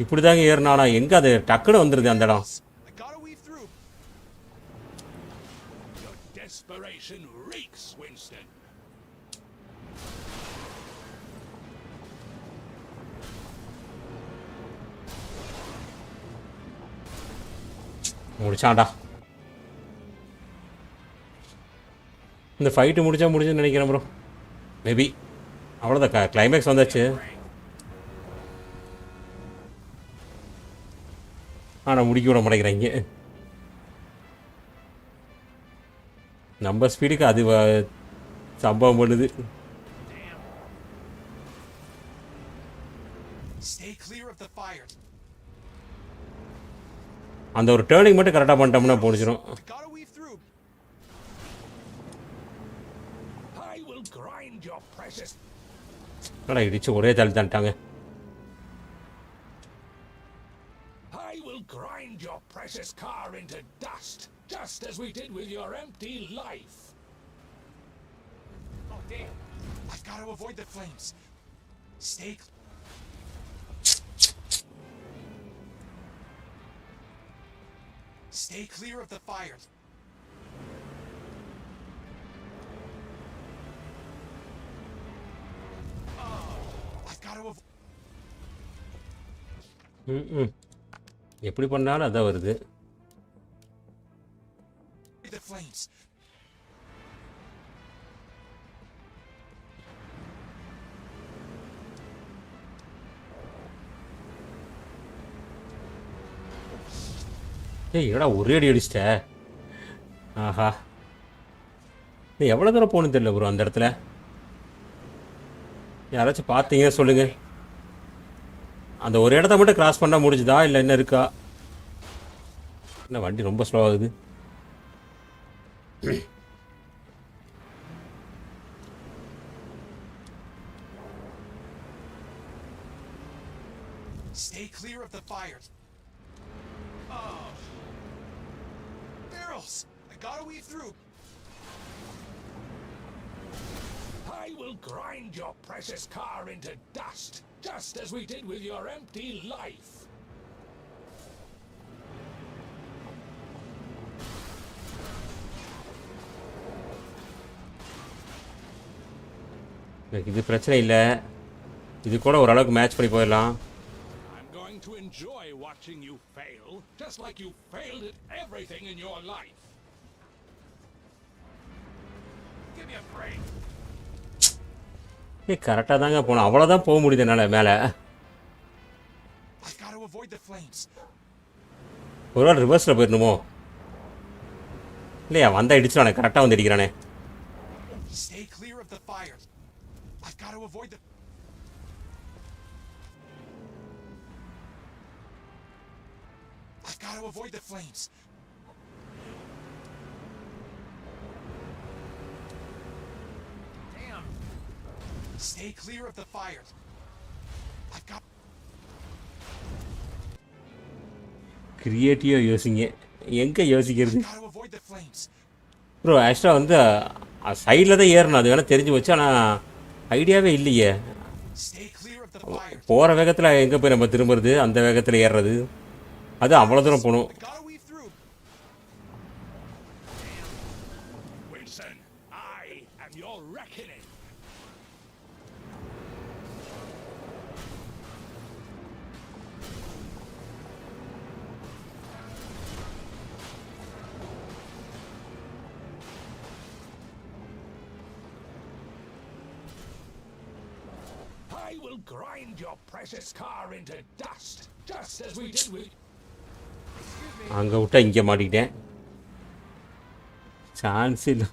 இப்படி தாங்க ஏறினாடா. எங்கே அது டக்குன்னு வந்துடுது அந்த இடம். I gotta weave through. Your desperation reeks, Winston. முடிச்சான்டா. இந்த ஃபைட்டு முடிச்சுன்னு நினைக்கிறேன் ப்ரோ. மேபி அவ்வளோதான். கிளைமேக்ஸ் வந்தாச்சு. ஆனால் முடிக்க விட மாட்டேங்கிறாங்க. நம்ம ஸ்பீடுக்கு அது சம்பவம் பண்ணுது. Stay clear of the fire. அந்த ஒரு டேர்னிங் மட்டும் கரெக்டாக பண்ணிட்டோம்னா போடிச்சிடும். I gotta weave through. I will grind your precious. ஆனால் இடிச்சு ஒரே தள்ளி தந்துட்டாங்க. I will grind your precious car into dust, just as we did with your empty life. Oh damn! I've got to avoid the flames. Stay. Stay clear of the fire. I've got to avoid எப்படி பண்ணாலும் அதான் வருது. the flames. ஏய் என்னடா ஒரே அடி அடிச்சிட்ட. ஆஹா நீ எவ்வளோ தூரம் போகணுன்னு தெரியல ப்ரோ அந்த இடத்துல. யாராச்சும் பார்த்தீங்கன்னா சொல்லுங்கள். அந்த ஒரு இடத்த மட்டும் கிராஸ் பண்ணால் முடிஞ்சுதா இல்லை என்ன இருக்கா? என்ன வண்டி ரொம்ப ஸ்லோ ஆகுது. Stay clear of the fire. Oh. Barrels! I gotta weave through. I will grind your precious car into dust, just as we did with your empty life. எனக்கு இது பிரச்சனை இல்லை. இது கூட ஓரளவுக்கு மேட்ச் பண்ணி போயிடலாம். I'm going to enjoy watching you fail, just like you failed at everything in your life. Give me a break. கரெக்டாக தாங்க போனோம். அவ்வளோதான் போக முடியுது என்னால் மேலே. I've got to avoid the flames. ஒரு நாள் ரிவர்ஸில் போயிடணுமோ? இல்லையா வந்தால் இடிச்சுடானே. கரெக்டாக வந்து அடிக்கிறானே. Stay clear of the fire. I've got to avoid the. I've got to avoid the flames. Damn. Stay clear of the fire. I've got. கிரியேட்டிவாக யோசிங்க. எங்கே யோசிக்கிறது? I've got to avoid the flames. Bro ஆக்சுவலாக வந்து சைடில் தான் ஏறணும். அது வேணால் தெரிஞ்சு வச்சு. ஆனால் ஐடியாவே இல்லையே. Stay clear of the fire. போகிற வேகத்தில் எங்கே போய் நம்ம திரும்புறது? அந்த வேகத்தில் ஏறுறது அது அவ்வளோ தூரம் போகணும். I gotta weave through. Winston, I am your reckoning. will grind your precious car into dust, just as we did with... அங்கே விட்டா இங்கே மாட்டிக்கிட்டேன். சான்ஸ் இல்லை.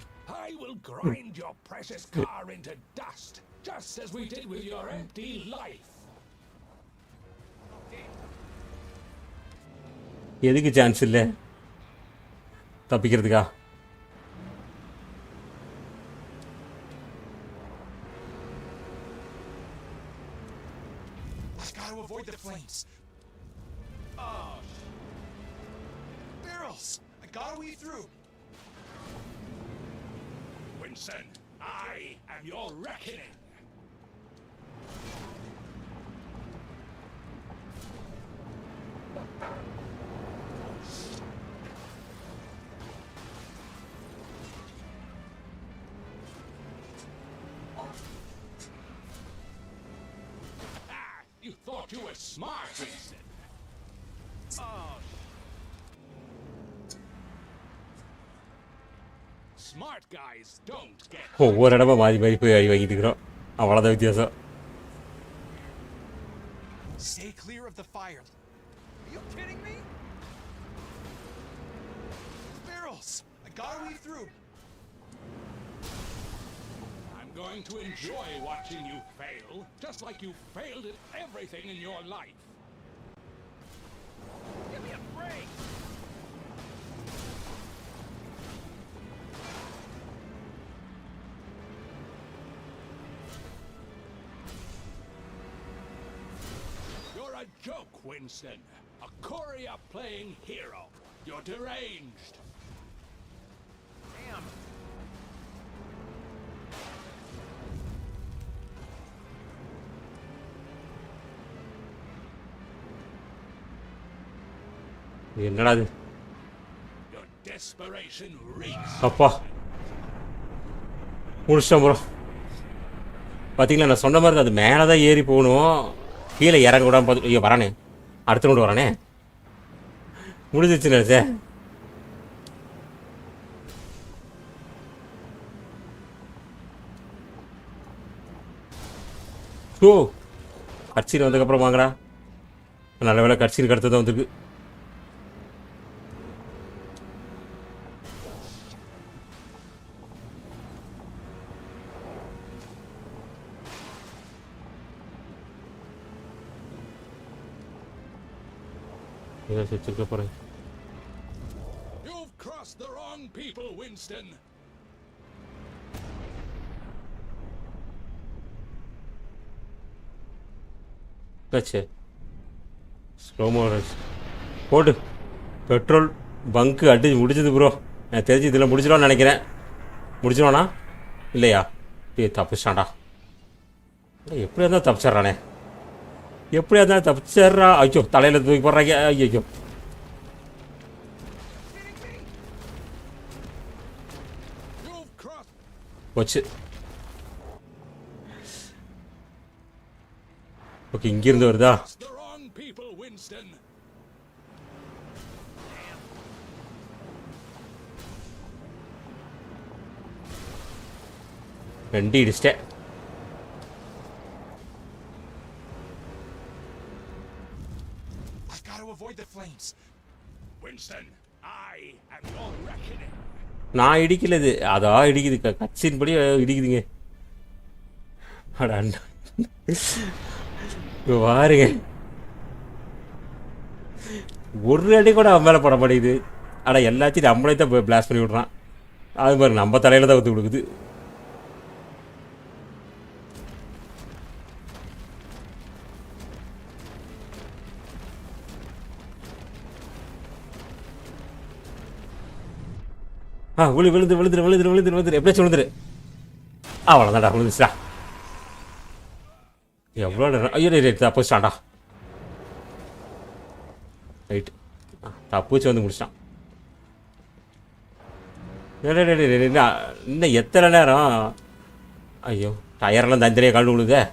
I will grind your precious car into dust, just as we did with your empty life. எதுக்கு chance இல்லை தப்பிக்கிறதுக்கா? I gotta avoid the flames. Oh. Barrels! I gotta weave through. Winston, I am your reckoning. You thought you were smart, Winston. Oh. Smart guys don't get... ஒவ்வொரு இடமா மாறி மாறி போய் அடி வாங்கிட்டு இருக்கிறோம். அவ்வளோதான் வித்தியாசம். Stay clear of the fire. Are you kidding me? Barrels! I gotta weave through. I'm going to enjoy watching you fail, just like you failed at everything in your life. Give me a break! You're a joke, Winston. A courier playing hero. You're deranged. Damn. என்னடா இது? Your desperation reeks. அப்பா முடிச்சிட்டோம் bro. பார்த்தீங்களா நான் சொன்ன மாதிரி அது மேலே தான் ஏறி போகணும், கீழே இறங்க விடாம பார்த்து. ஐயோ வரானே, அடுத்த கொண்டு வரானே. முடிஞ்சிச்சுண்ணே சார். ஸோ கட்சியில் வந்ததுக்கப்புறம் வாங்கடா. நல்ல வேலை கட்சியில் அடுத்தது தான் வந்துருக்கு. You've crossed the wrong people, Winston. Slo-mo போட்டு பெட்ரோல் பங்கு அடி முடிச்சது ப்ரோ. எனக்கு தெரிஞ்சு இதில் முடிச்சிடுவான்னு நினைக்கிறேன். முடிச்சிடுவானா இல்லையா? தப்பிச்சிட்டான்டா. எப்படியா இருந்தால் தப்பிச்சிட்றானே, எப்படியா இருந்தால் தப்பிச்சிட்றா. ஐயோ தலையில் தூக்கி போடுறாங்க. ஐயோ போச்சு. ஓகே இங்கிருந்து வருதா? ரெண்டு இடிச்சிட்டேன். நான் இடிக்கல, இது அதான் இடிக்குது. கட்சியின் படி இடிக்குதுங்க. பாருங்க ஒரு அடி கூட அவன் மேலே பட மாட்டேங்குது. ஆனால் எல்லாத்தையும் நம்மளே தான் பிளாஸ்ட் பண்ணி விட்றான். அது மாதிரி நம்ம தலையில் தான் ஊற்றி கொடுக்குது. விழுந்துரு எப்படியாச்சும் விழுந்துரு. அவ்வளோதான்டா, விழுந்துச்சுடா. எவ்வளோ நேரம்? ஐயோ தப்பிச்சிட்டான்டா. ரைட்டு தப்பிச்சு வந்து முடிச்சிட்டான். இன்னும் எத்தனை நேரம்? ஐயோ டயரெல்லாம் தனித்தனியாக கழண்டு விழுதே.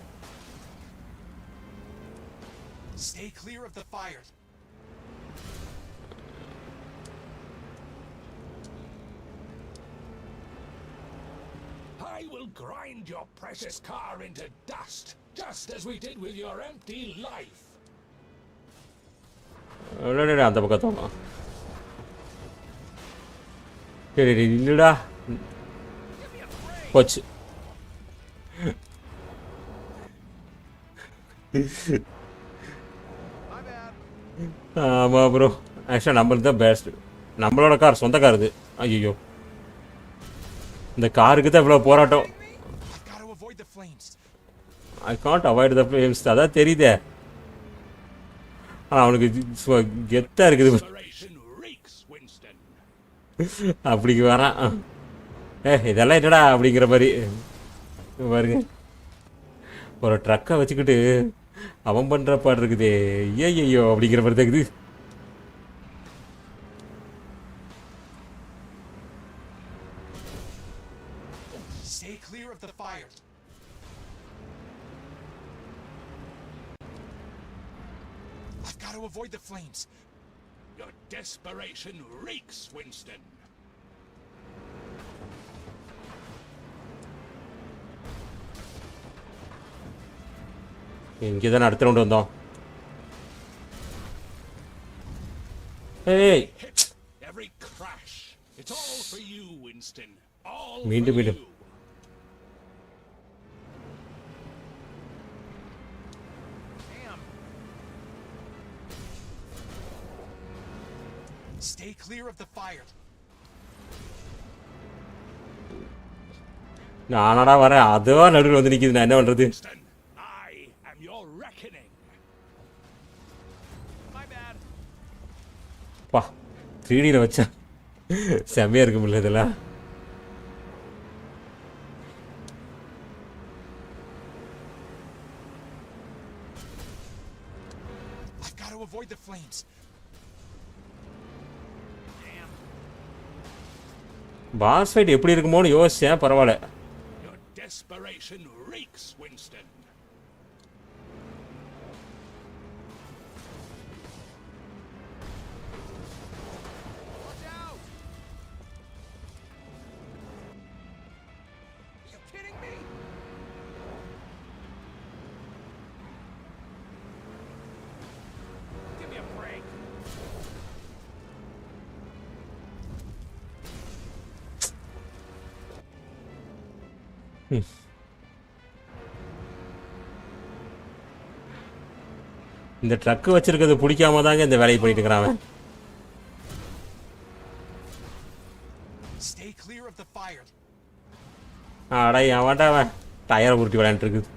I will grind your precious car into dust, just as we did with your empty life. அந்த பக்கம் தோணும். சரி இல்லைடா போச்சு. ஆமாம் ப்ரோ, ஆக்சுவலாக நம்மளுக்கு தான் பெஸ்ட். நம்மளோட கார், சொந்த கார் இது. ஐயோ, இந்த காருக்கு தான் இவ்வளோ போராட்டம். I can't avoid the flames. அதான் தெரியுதே, ஆனால் அவனுக்கு கெத்தாக இருக்குது. அப்படிக்கு வரான். இதெல்லாம் என்னடா அப்படிங்கிற மாதிரி பாருங்க. ஒரு ட்ரக்கை வச்சுக்கிட்டு அவன் பண்ணுற பாடு இருக்குது. ஐயோ அப்படிங்கிற மாதிரி தான் இருக்குது. Stay clear of the fire. I've got to avoid the flames. Your desperation reeks, Winston. இங்கே தானே அடுத்த ரவுண்டு வந்தோம். ஏய், Every crash, it's all for you, Winston. All மீண்டும் for மீண்டும். you. Stay clear of the fire. நானடா வரேன், அதுவா நடுவில் வந்து நிற்கிது. நான் என்ன பண்ணுறது? Winston, I am your reckoning. My bad. பா, 3Dயில் வச்சா செம்மையாக இருக்கு முடியல இதெல்லாம். I've got to avoid the flames. Pass fight எப்படி இருக்குமோன்னு யோசிச்சேன். பரவாயில்ல. Your desperation reeks, Winston. Watch out! Are you kidding me? Give me a break. இந்த ட்ரக்கு வச்சிருக்கிறது பிடிக்காம தாங்க இந்த வேலையை பண்ணிட்டு இருக்கிறான் அவன். Stay clear of the fire. அடா அவன்டா அவன் டயரை உருட்டி விளையாண்டுட்டு இருக்குது.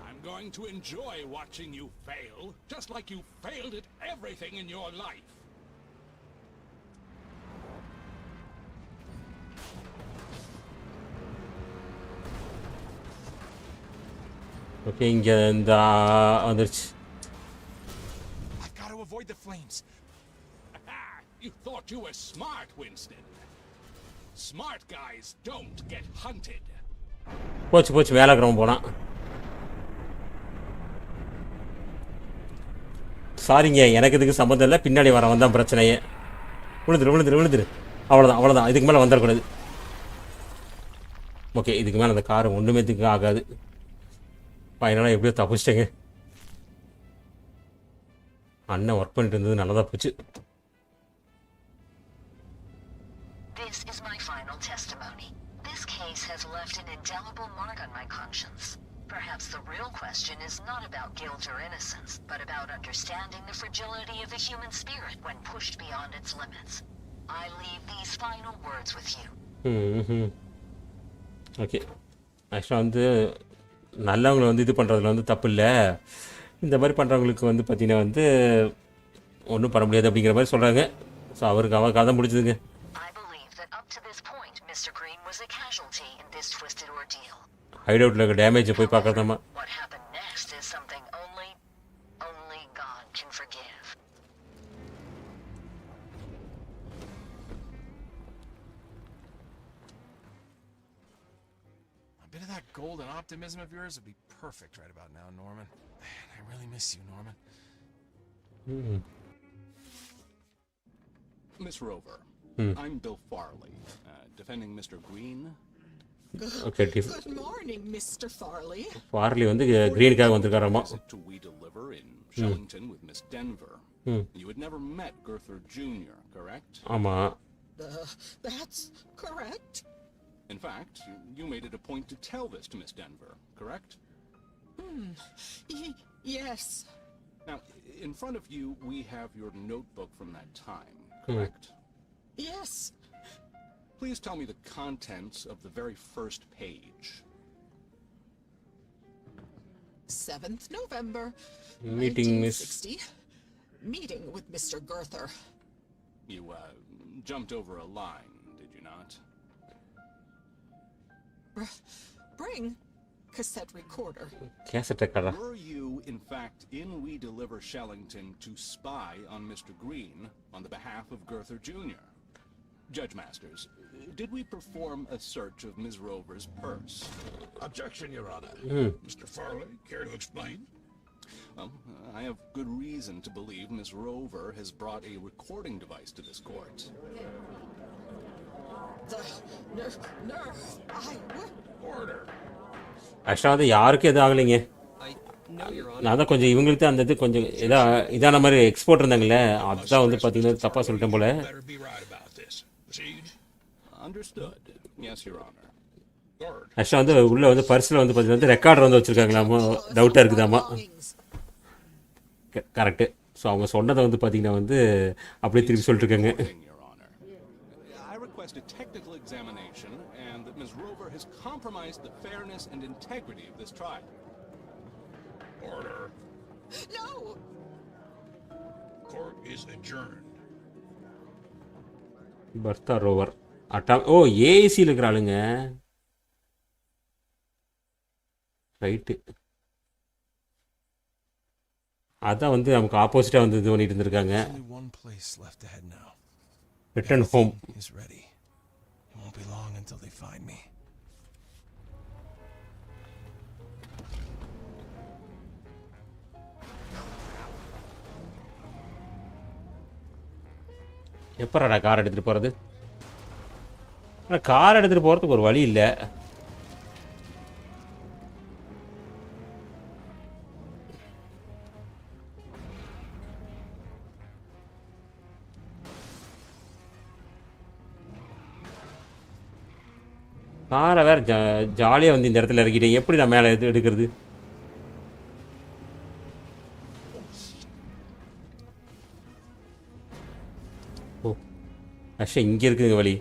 I'm going to enjoy watching you fail, just like you failed at everything in your life. Okay, இங்கே இந்த வந்துருச்சு. I've got to avoid the flames. You thought you were smart, Winston. Smart guys don't get hunted. போச்சு போச்சு, மேலே இருக்கிறவன் போனான். சாரிங்க, எனக்கு இதுக்கு சம்மந்தம் இல்லை. பின்னாடி வரவன் தான் பிரச்சனையே. விழுந்துரு. அவ்வளோதான். இதுக்கு மேலே வந்துடக்கூடாது. ஓகே, இதுக்கு மேலே அந்த கார் ஒன்றுமே இதுக்கு ஆகாது. ஃபைனலாக எப்படியோ தப்பிச்சிட்டேங்க. அண்ணன் ஒர்க் பண்ணிட்டு இருந்தது நல்லதாக போச்சு. This is my final testimony. This case has left an indelible mark on my conscience. Perhaps the real question is not about guilt or innocence, but about understanding the fragility of the human spirit when pushed beyond its limits. I leave these final words with you. Okay, ஆக்சுவலாக வந்து நல்லவங்களை வந்து இது பண்ணுறதுல வந்து தப்பு இல்லை. இந்த மாதிரி பண்ணுறவங்களுக்கு வந்து பார்த்திங்கன்னா வந்து ஒன்றும் பண்ண முடியாது அப்படிங்கிற மாதிரி சொல்கிறாங்க. ஸோ அவருக்கு அவர் கதை முடிச்சதுங்க. I believe that up to this point, Mr. Green was a casualty in this twisted ordeal. Hide அவுட்டில் இருக்க டேமேஜை போய் பார்க்குறதாம்மா. What happened next is something only God can forgive. A bit of that golden optimism of yours would be perfect right about now, Norman. Man, I really miss you, Norman. Miss Rover, I'm Bill Farley, defending Mr. Green okay Good morning, Mr. Farley. ஃபார்லி வந்து க்ரீனுக்காக வந்திருக்காராமா. Visit to We Deliver in Shellington with Miss Denver. You had never met Gurther Jr., correct? ஆமாம். That's correct. In fact, you made it a point to tell this to Miss Denver, correct? Yes. Now, in front of you, we have your notebook from that time, correct? Yes. Please tell me the contents of the very first page. 7th November, Meeting Miss. 1960. Meeting with Mr. Gurther. You, jumped over a line, did you not? Bring cassette recorder. Cassette ரெக்கார்டா? Were you, in fact, in We Deliver Shellington to spy on Mr. Green on the behalf of Gurther Jr.? Judge Masters, did we perform a search of Ms. Rover's purse? Objection, Your Honor. Mr. Farley, care to explain? Well, I have good reason to believe Ms. Rover has brought a recording device to this court. The nerve. Order. ஆக்சுவலாக வந்து யாருக்கும் எதுவும் ஆகலைங்க. நான் தான் கொஞ்சம் இவங்களுக்கு தான் அந்த இது கொஞ்சம் இதான மாதிரி எக்ஸ்போர்ட் இருந்தாங்களே, அதுதான் வந்து பார்த்தீங்கன்னா தப்பாக சொல்லிட்டேன் போல. Better be right about this. Proceed. Understood. Yes, Your Honor. Guard. ஆக்சுவலாக வந்து உள்ளே வந்து பர்ஸில் வந்து பார்த்தீங்கன்னா ரெக்கார்டர் வந்து வச்சுருக்காங்களாமா, டவுட்டாக இருக்குதாம்மா. கரெக்டு. ஸோ அவங்க சொன்னதை வந்து பார்த்தீங்கன்னா வந்து அப்படியே திருப்பி சொல்லிட்டுருக்காங்க. Your Honor, I request a technical examination and that Ms. Rover has compromised the fairness and integrity of this trial. Order. No. Court is adjourned. Bertha Rover ஓ ஏசியில் இருக்கிற ஆளுங்க. ரைட்டு. அதான் வந்து நமக்கு ஆப்போசிட்டாக வந்து இது பண்ணிட்டு இருந்திருக்காங்க. Only one place left to head now. Return home. Everything is ready. It won't be long until they find me. எப்படா கார் எடுத்துகிட்டு போகிறது? ஆனால் கார் எடுத்துகிட்டு போகிறதுக்கு ஒரு வழி இல்லை. காரை வேறு ஜாலியாக வந்து இந்த இடத்துல இறக்கிட்டேன். எப்படி நான் மேலே எடுக்கிறது? ஓ ஆக்சுவலாக இங்கே இருக்குதுங்க வழி.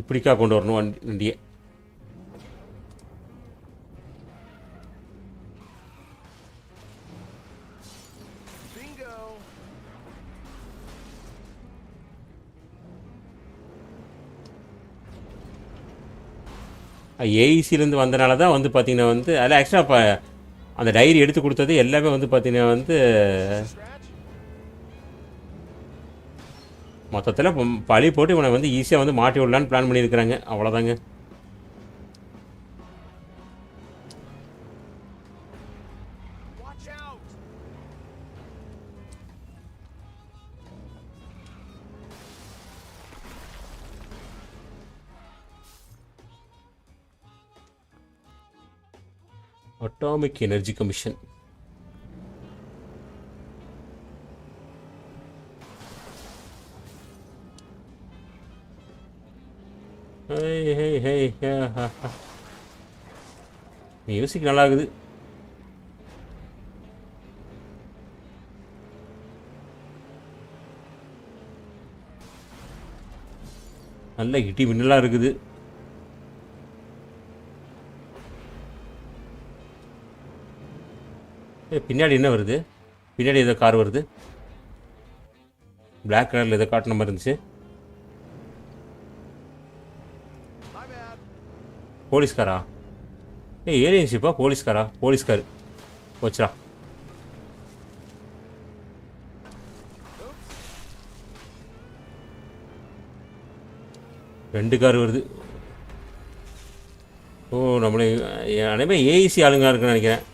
இப்படிக்கா கொண்டு வரணும் வண்டியை. ஏஇசிலேருந்து வந்தனால தான் வந்து பார்த்திங்கன்னா வந்து அதில் ஆக்சுவலாக இப்போ அந்த டைரி எடுத்து கொடுத்தது எல்லாமே வந்து பார்த்திங்கன்னா வந்து மொத்தத்தில் பழி போட்டு இவனை வந்து ஈஸியாக வந்து மாட்டி விடலான்னு பிளான் பண்ணியிருக்கிறாங்க. அவ்வளோதாங்க. Atomic Energy Commission. Hey. Music நல்லா இருக்குது. நல்ல இடி மின்னலாக இருக்குது. பின்னாடி என்ன வருது? பின்னாடி ஏதோ கார் வருது. பிளாக் கலரில் ஏதோ காட்டின மாதிரி இருந்துச்சு. போலீஸ்காரா? ஏலியன் ஷிப்பா? போலீஸ்கார் போச்சா? ரெண்டு கார் வருது. ஓ நம்மளே அனைமே ஏஇசி ஆளுங்க இருக்குன்னு நினைக்கிறேன்.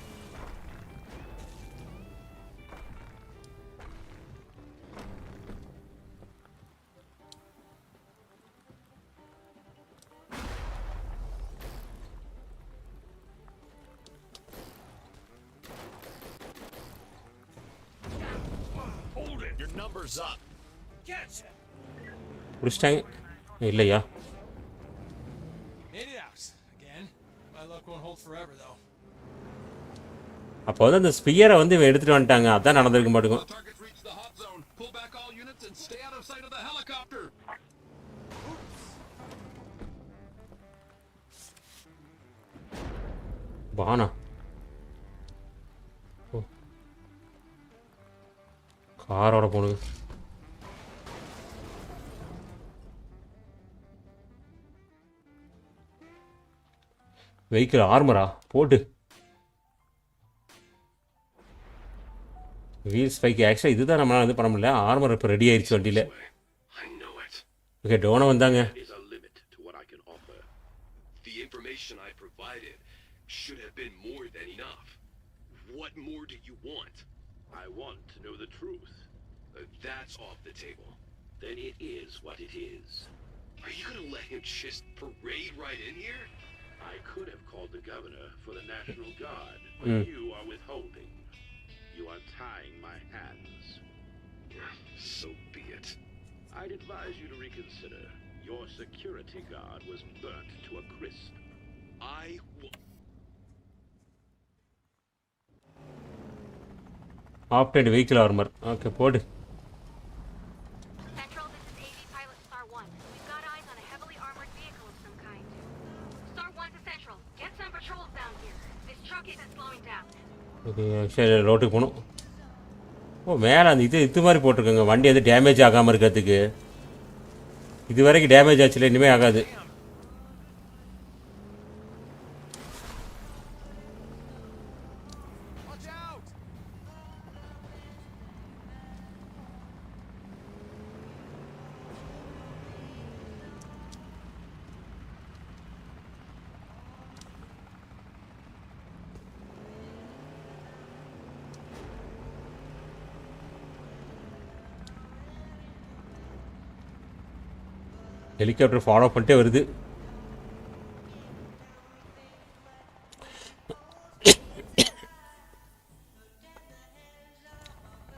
Numbers up. Gotcha. பிடிச்சிட்டாங்க இல்லையா? Made it out again. My luck won't hold forever though. அப்போ வந்து அந்த ஸ்பியரை வந்து இவன் எடுத்துட்டு வந்துட்டாங்க. அதான் நடந்திருக்க மாட்டேங்கும். Target's reached the hot zone. Pull back all units and stay out of sight of the helicopter. பானா காரோட போனுங்க. வெஹிக்கிள் ஆர்மரா போட்டு வீல் ஸ்பைக். ஆக்சுவலாக இதுதான் நம்மளால் வந்து பண்ண முடியல. ஆர்மர் இப்போ ரெடி ஆயிடுச்சு வண்டியில். ஓகே டோனா வந்தாங்க. Is a limit to what I can offer. The information I provided should have been more than enough. What more do you want? I want to know the truth. That's off the table. Then it is what it is. Are you gonna let him just parade right in here? I could have called the governor for the National Guard, but you are withholding. You are tying my hands. So be it. I'd advise you to reconsider. Your security guard was burnt to a crisp. ஆப்டேட் vehicle armour. Okay போடு. Central, this is AV Pilot Star 1. We've got eyes on a heavily armored vehicle of some kind. Star 1 to Central. Get some patrols down here. This truck isn't slowing down. Okay சரி ரோட்டுக்கு போகணும். ஓ மேலே அந்த இது மாதிரி போட்டிருக்கோங்க. வண்டி வந்து damage ஆகாமல் இருக்கிறதுக்கு. இது வரைக்கும் டேமேஜ் ஆச்சுல, இனிமேல் ஆகாது. ஹெலிகாப்டர் ஃபாலோ பண்ணிட்டே வருது.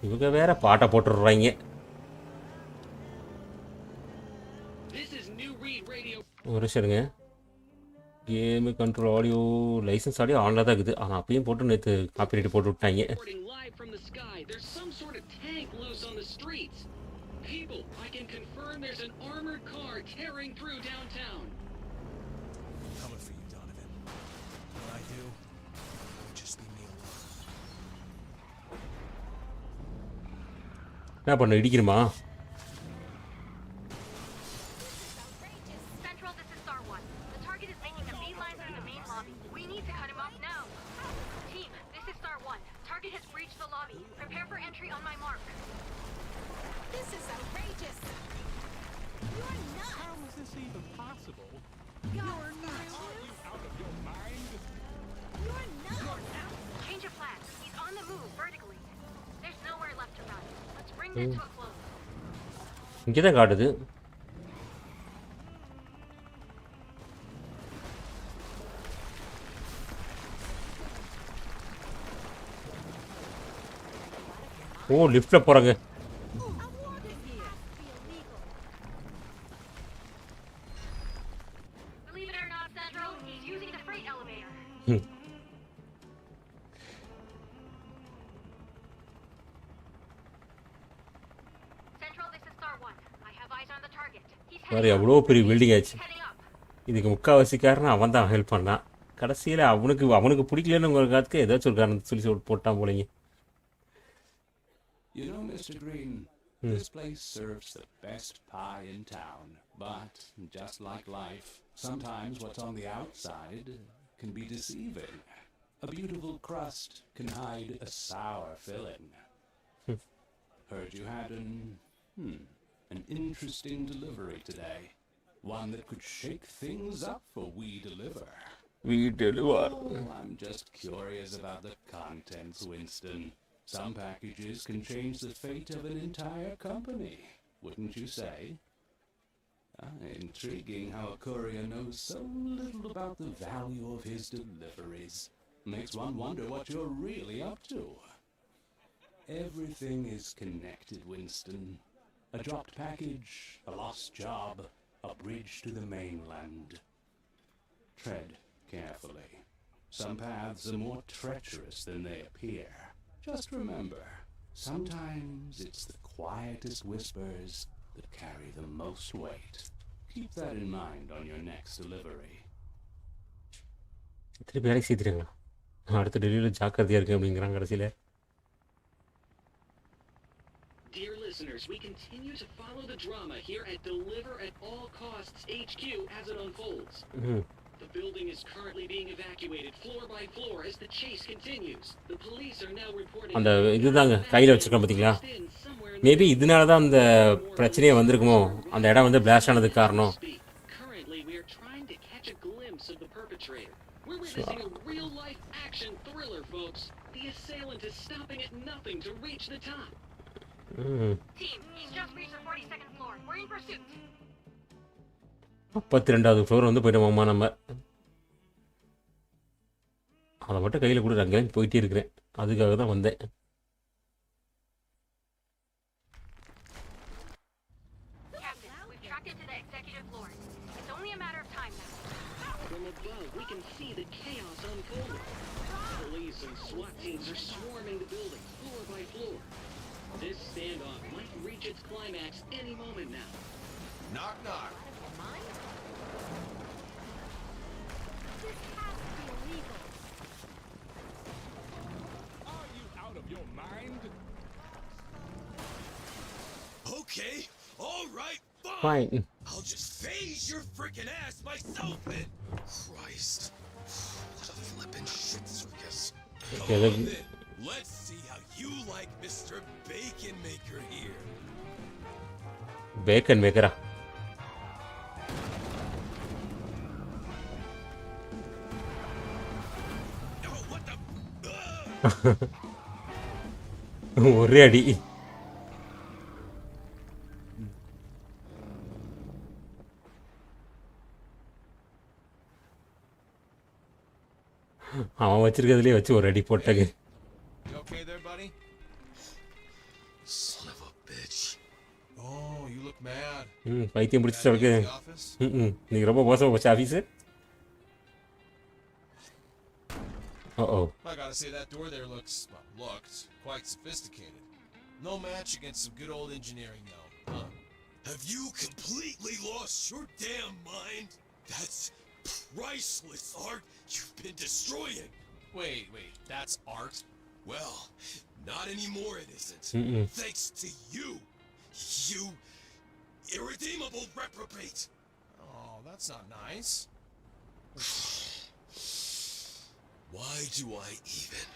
இவங்க வேற பாட்டை போட்டுடுறாங்க. ஒரு சரிங்க game control audio licence audio ஆனில் தான் இருக்குது. ஆனால் அப்பயும் போட்டு நேற்று காப்பிரைட் போட்டு விட்டாங்க. People, I can confirm there's an armored car tearing through downtown. I'm coming for you, Donovan. When I do, just leave me alone. என்ன பண்ண இடிக்கணுமா? Central, this is Star 1. The target is making a beeline through the main lobby. We need to cut him off now. Team, this is Star 1. Target has breached the lobby. Prepare for entry on my mark. This is outrageous. You're nuts. How is this even possible? You're nuts. Are you out of your mind? You're nuts. Change of plan. He's on the move vertically. There's nowhere left to run. Let's bring this to a close. இங்கே தான் காட்டுது. ஓ லிஃப்ட்டில் போகிறாங்க. Believe it or not, Central, he's using the freight elevator. Central, this is Star 1. I have eyes on the target. He's வேறு heading எவ்வளோ பெரிய building ஆச்சு. heading up. இதுக்கு முக்கால்வாசி காரணம் அவன் தான் ஹெல்ப் பண்ணான். கடைசியில் அவனுக்கு பிடிக்கலன்னு ஏதாச்சும் ஒரு காரணத்தை சொல்லி போட்டான் போலங்க. You know, Mr. Green, this place serves the best pie in town. But, just like life, sometimes what's on the outside can be deceiving. A beautiful crust can hide a sour filling. Heard you had an interesting delivery today. One that could shake things up for We Deliver. We Deliver. Oh, I'm just curious about the contents, Winston. Some packages can change the fate of an entire company, wouldn't you say? Intriguing how a courier knows so little about the value of his deliveries. Makes one wonder what you're really up to. Everything is connected, Winston. A dropped package, a lost job, a bridge to the mainland. Tread carefully. Some paths are more treacherous than they appear. Just remember, sometimes it's the quietest whispers that carry the most weight. Keep that in mind on your next delivery. திருப்பி வேலைக்கு சேர்த்துட்டாங்களா? அடுத்த டெலிவரியில் ஜாக்கிரதையாக இருக்கு அப்படிங்கிறாங்க கடைசியில். Dear listeners, we continue to follow the drama here at Deliver at All Costs HQ as it unfolds. The building is currently being evacuated floor by floor as the chase continues. The police are now reporting அந்த இதுதாங்க கையில் வச்சுருக்கோம் பார்த்தீங்களா? Maybe இதனால தான் அந்த பிரச்சனையே வந்திருக்குமோ, அந்த இடம் வந்து பிளாஸ்ட் ஆனதுக்கு காரணம். Currently, we are trying to catch a glimpse of the perpetrator. We're witnessing a real-life action thriller, folks. The assailant is stopping at nothing to reach the top. Team, he's just reached the 42nd floor. We're in pursuit. 32வது floor வந்து போயிட்டோமாம்மா நம்ம. அதை மட்டும் கையில் கூட அங்கேயும் போயிட்டே இருக்கிறேன். அதுக்காக தான் வந்தேன். Captain, we've tracked it to the executive floor. It's only a matter of time now. From above, we can see the chaos unfolding. Police and SWAT teams are swarming the building, floor by floor. This standoff might reach its climax any moment now. Knock, knock. This has to be illegal. Are you out of your mind? Okay, all right, fine. Fine. I'll just phase your freaking ass myself then. Christ. What a flippin' shit circus. Come on then. Let's see how you like Mr. Bacon Maker here. Bacon Maker. Oh, what the? ஒரே அடி. அவன் வச்சிருக்கிறதுலேயே வச்சு ஒரு அடி போட்டாங்க. You okay there, buddy? Son of a bitch. Oh, you look mad. பைத்தியம் பிடிச்சிட்டு இருக்கு. நீங்கள் ரொம்ப மோசமாக போச்சு office. Uh-oh. I gotta say that door there looked quite sophisticated. No match against some good old engineering though, huh? Have you completely lost your damn mind? That's priceless art you've been destroying. Wait, that's art? Well, not anymore it isn't. Thanks to you. You irredeemable reprobate. Oh, that's not nice. Why do I even?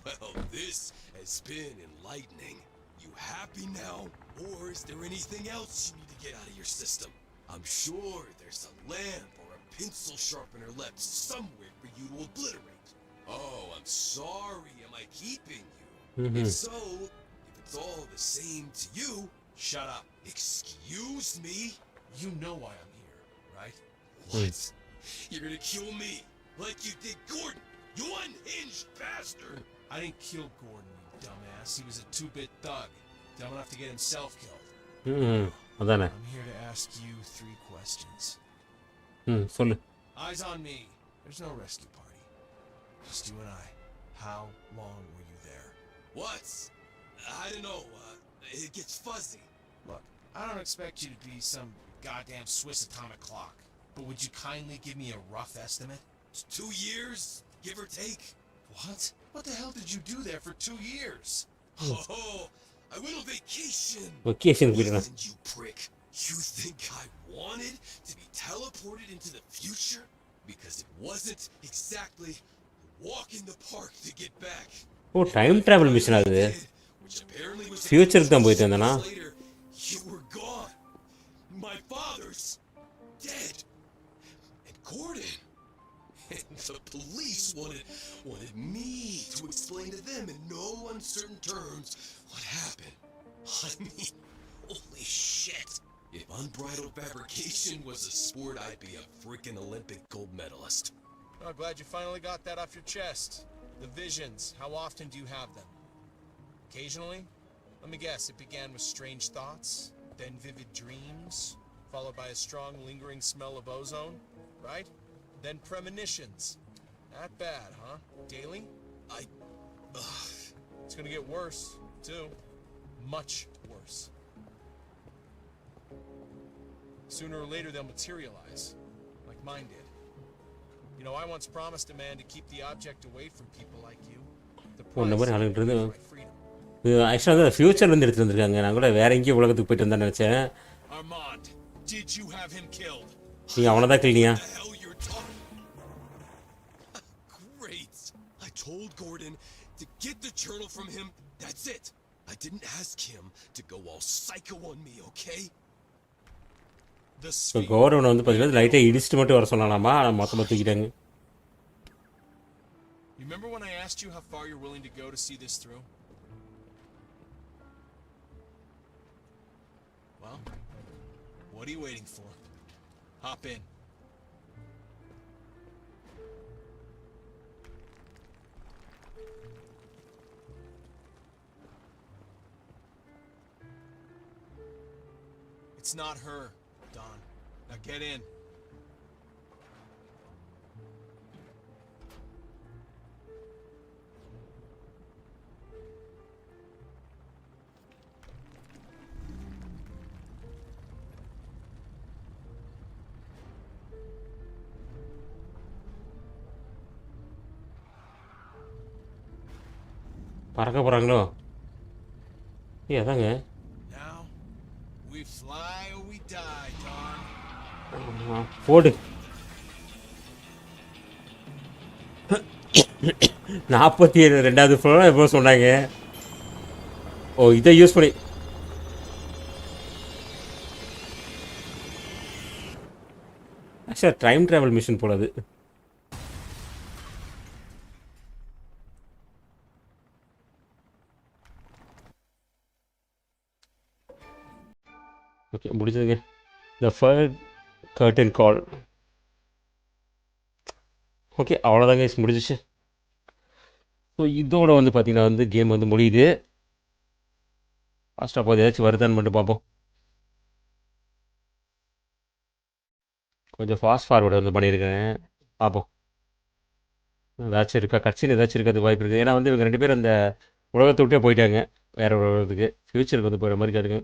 Well, this has been enlightening. You happy now? Or is there anything else you need to get out of your system? I'm sure there's a lamp or a pencil sharpener left somewhere for you to obliterate. Oh, I'm sorry. Am I keeping you? If so, if it's all the same to you, shut up. Excuse me? You know why I'm here, right? What? You're gonna kill me like you did Gordon, you unhinged bastard! I didn't kill Gordon, you dumbass. He was a two-bit thug, dumb enough to get himself killed. அதானே. I'm here to ask you 3 questions. சொல்லு. Eyes on me. There's no rescue party. Just you and I. How long were you there? What? I don't know. It gets fuzzy. Look, I don't expect you to be some goddamn Swiss atomic clock. But would you kindly give me a rough estimate? 2 years, give or take. What? What the hell did you do there for 2 years? Oh, I went on vacation. Vacation, Listen, you prick. You think I wanted to be teleported into the future? Because it wasn't exactly a walk in the park to get back. Oh, time travel mission அது. Future தான் போயிட்டு வந்தனா? You were gone. My father's dead. And Gordon. And the police wanted me to explain to them in no uncertain terms what happened. I mean, holy shit. If unbridled fabrication was a sport, I'd be a freaking Olympic gold medalist. I'm glad you finally got that off your chest. The visions, how often do you have them? Occasionally? Let me guess, it began with strange thoughts, then vivid dreams, followed by a strong lingering smell of ozone, right? Then premonitions. That bad, huh? Daily? It's gonna get worse, too. Much worse. Sooner or later they'll materialize, like mine did. You know, I once promised a man to keep the object away from people like you. The price of my freedom. ஆக்சுவலாக வந்து ஃப்யூச்சர்லேருந்து எடுத்துகிட்டு வந்திருக்காங்க. நான் கூட வேற எங்கேயும் உலகத்துக்கு போயிட்டு வந்தேன்னு நினச்சேன். Armand, did you have him killed? நீங்கள் அவனை தான் கிள்ளியா? Great. I told Gordon to get the journal from him. That's it. I didn't ask him to go all psycho on me, okay? So கௌரவனை வந்து பார்த்தீங்கன்னா லைட்டாக இடிச்சுட்டு மட்டும் வர சொன்னாலாமா, ஆனால் மொத்தமாக தூக்கிட்டாங்க. You remember when I asked you how far you're willing to go to see this through? Well, what are you waiting for? Hop in. It's not her, Don. Now get in. பறக்க போகிறாங்களோ? அதாங்க. Now we fly or we die, Don. போடு. 42வது floor எப்போ சொன்னாங்க? ஓ, இதை use பண்ணி ஆக்சுவலாக time travel machine போல அது. ஓகே, முடிஞ்சதுங்க. The first curtain call. Okay, அவ்வளோதாங்க, முடிஞ்சிச்சு. ஸோ இதோட வந்து பார்த்திங்கன்னா வந்து கேம் வந்து முடியுது. ஃபாஸ்ட்டாக போகுது, ஏதாச்சும் வருதான்னு மட்டும் பார்ப்போம். கொஞ்சம் ஃபாஸ்ட் ஃபார்வர்டு வந்து பண்ணியிருக்கேன், பார்ப்போம் ஏதாச்சும் இருக்கா, கட்சின்னு ஏதாச்சும் இருக்கிறது வாய்ப்பு இருக்குது. ஏன்னா வந்து இவங்க 2 பேரும் அந்த உலகத்தை விட்டே போயிட்டாங்க, வேறு ஒரு உலகத்துக்கு, ஃப்யூச்சருக்கு வந்து போகிற மாதிரி இருக்காதுங்க.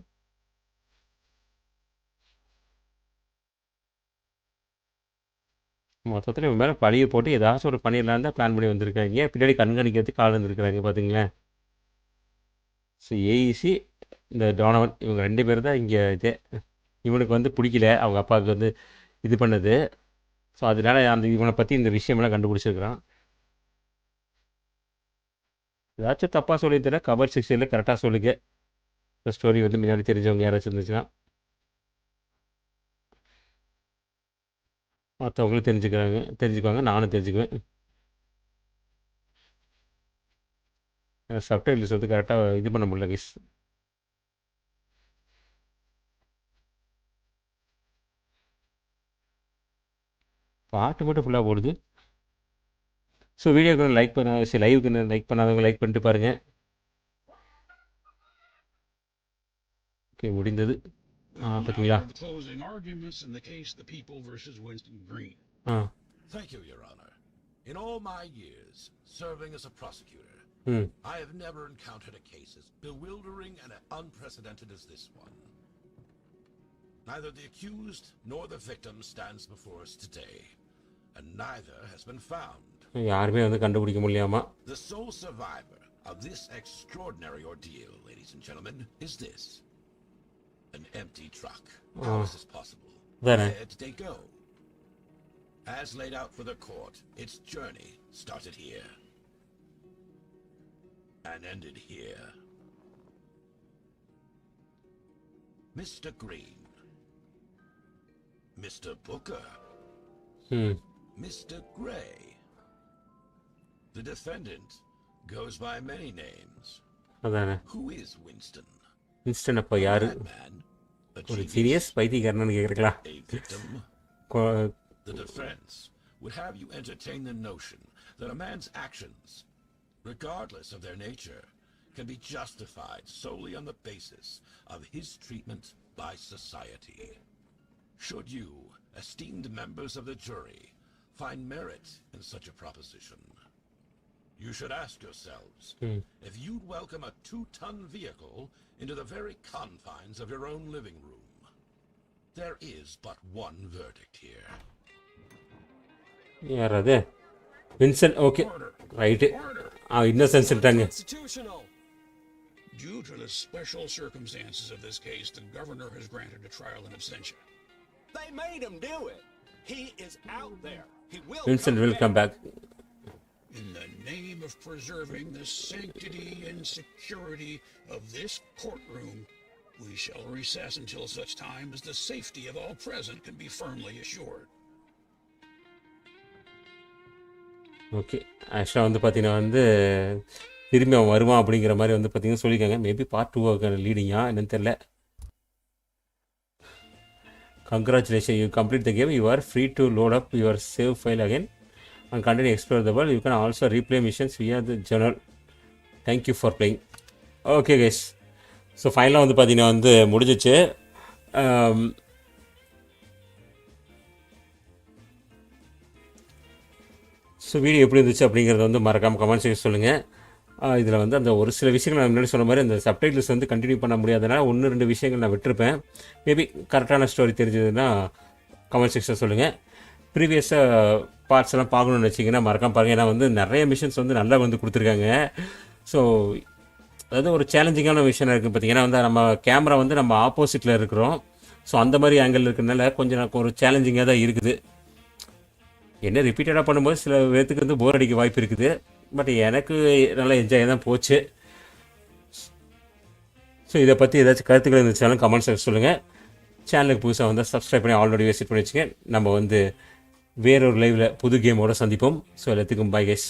மொத்தத்தில் இவங்க மேலே பழியை போட்டு ஏதாச்சும் ஒரு பண்ணிடலான்னு தான் பிளான் பண்ணி வந்திருக்காங்க. பின்னாடி கண்காணிக்கிறதுக்கு கால் வந்துருக்குறாங்க பார்த்திங்களேன். ஸோ ஏஇசி இந்த டோனவன் இவங்க 2 பேர் தான் இங்கே இதே. இவனுக்கு வந்து பிடிக்கல அவங்க அப்பாவுக்கு வந்து இது பண்ணது. ஸோ அதனால அந்த இவனை பற்றி இந்த விஷயமெல்லாம் கண்டுபிடிச்சிருக்கிறான். ஏதாச்சும் தப்பாக சொல்லியிருந்தேன்னா கவர் செக்ஷனில் கரெக்டாக சொல்லுங்க. இந்த ஸ்டோரி வந்து முன்னாடி தெரிஞ்சவங்க யாராச்சும் இருந்துச்சுன்னா மற்றவங்களும் தெரிஞ்சுக்குவாங்க, நானும் தெரிஞ்சுக்குவேன். சப்டைட்டில்ஸ் வந்து கரெக்டாக இது பண்ண முடியல கைஸ். பாட்டு மட்டும் ஃபுல்லாக போடுது. ஸோ வீடியோக்கு லைக் லைவுக்கு லைக் பண்ணாதவங்க லைக் பண்ணிட்டு பாருங்கள். ஓகே, முடிந்தது. பார்த்தீங்களா? Closing arguments in the case the people versus Winston Green. Thank you, Your Honor. In all my years serving as a prosecutor, I have never encountered a case as bewildering and unprecedented as this one. Neither the accused nor the victim stands before us today, and neither has been found. யாருமே வந்து கண்டுபிடிக்க முடியாமா. The sole survivor of this extraordinary ordeal, ladies and gentlemen, is this. An empty truck. How is this possible? Where did they go? As laid out for the court, its journey started here and ended here. Mr. Green, Mr. Booker, Mr. Gray. The defendant goes by many names. Who is Winston? Winston அப்போ யாரு? ஒரு serious பைத்தியக்காரன்னு கேட்குறீங்களா? The defense would have you entertain the notion that a man's actions, regardless of their nature, can be justified solely on the basis of his treatment by society. Should you, esteemed members of the jury, find merit in such a proposition, you should ask yourselves if you'd welcome a 2-ton vehicle into the very confines of your own living room. There is but one verdict here. யார் அது? Vincent. Okay right. Innocence இருக்காங்க. Due to the special circumstances of this case, the governor has granted a trial in absentia. They made him do it. He is out there. He will. Vincent will come back. In the name of preserving the sanctity and security of this courtroom, we shall recess until such time as the safety of all present can be firmly assured. Okay ஆக்சுவலாக வந்து பார்த்தீங்கன்னா திரும்பி அவன் வருவான் அப்படிங்கிற மாதிரி வந்து பார்த்தீங்கன்னா சொல்லியிருக்காங்க. மேபி பார்ட் 2 லீடிங்கா என்னன்னு தெரில. Congratulation, you complete the game. You are free to load up your save file again and continue explore the world. You can also replay missions via the journal. Thank you for playing. Okay guys, so ஃபைனலாக வந்து பார்த்தீங்கன்னா முடிஞ்சிச்சு. So video எப்படி இருந்துச்சு அப்படிங்கிறத மறக்காமல் comment செய்ய சொல்லுங்கள். இதில் அந்த ஒரு சில விஷயங்கள் நான் முன்னாடி சொன்ன மாதிரி அந்த சப்டைட்டில்ஸ் கண்டினியூ பண்ண முடியாதனால 1-2 விஷயங்கள் நான் விட்டுருப்பேன். மேபி கரெக்டான ஸ்டோரி தெரிஞ்சதுன்னா கமெண்ட் செக்ஷன் சொல்லுங்கள். ப்ரீவியஸாக பார்ட்ஸ் எல்லாம் பார்க்கணுன்னு வச்சிங்கன்னா மறக்காம பாருங்கள். ஏன்னா நிறைய மிஷன்ஸ் நல்லா கொடுத்துருக்காங்க. ஸோ அதாவது ஒரு சேலஞ்சிங்கான விஷயம் இருக்குது பார்த்தீங்கன்னா நம்ம கேமரா நம்ம ஆப்போசிட்டில் இருக்கிறோம். ஸோ அந்த மாதிரி ஆங்கிள் இருக்கிறதுனால கொஞ்சம் ஒரு சேலஞ்சிங்காக தான் இருக்குது. என்ன ரிப்பீட்டடாக பண்ணும்போது சில பேர்த்துக்கு போர் அடிக்க வாய்ப்பு இருக்குது. பட் எனக்கு நல்லா என்ஜாய் தான் போச்சு. ஸோ இதை பற்றி ஏதாச்சும் கருத்துக்கள் இருந்துச்சாலும் கமெண்ட்ஸ் சொல்லுங்கள். சேனலுக்கு புதுசாக சப்ஸ்கிரைப் பண்ணி ஆல்ரெடி விசிட் பண்ணி வச்சுங்க. நம்ம வேறொரு லைவில் புது கேமோடு சந்திப்போம். ஸோ எல்லாத்துக்கும் பை கைஸ்.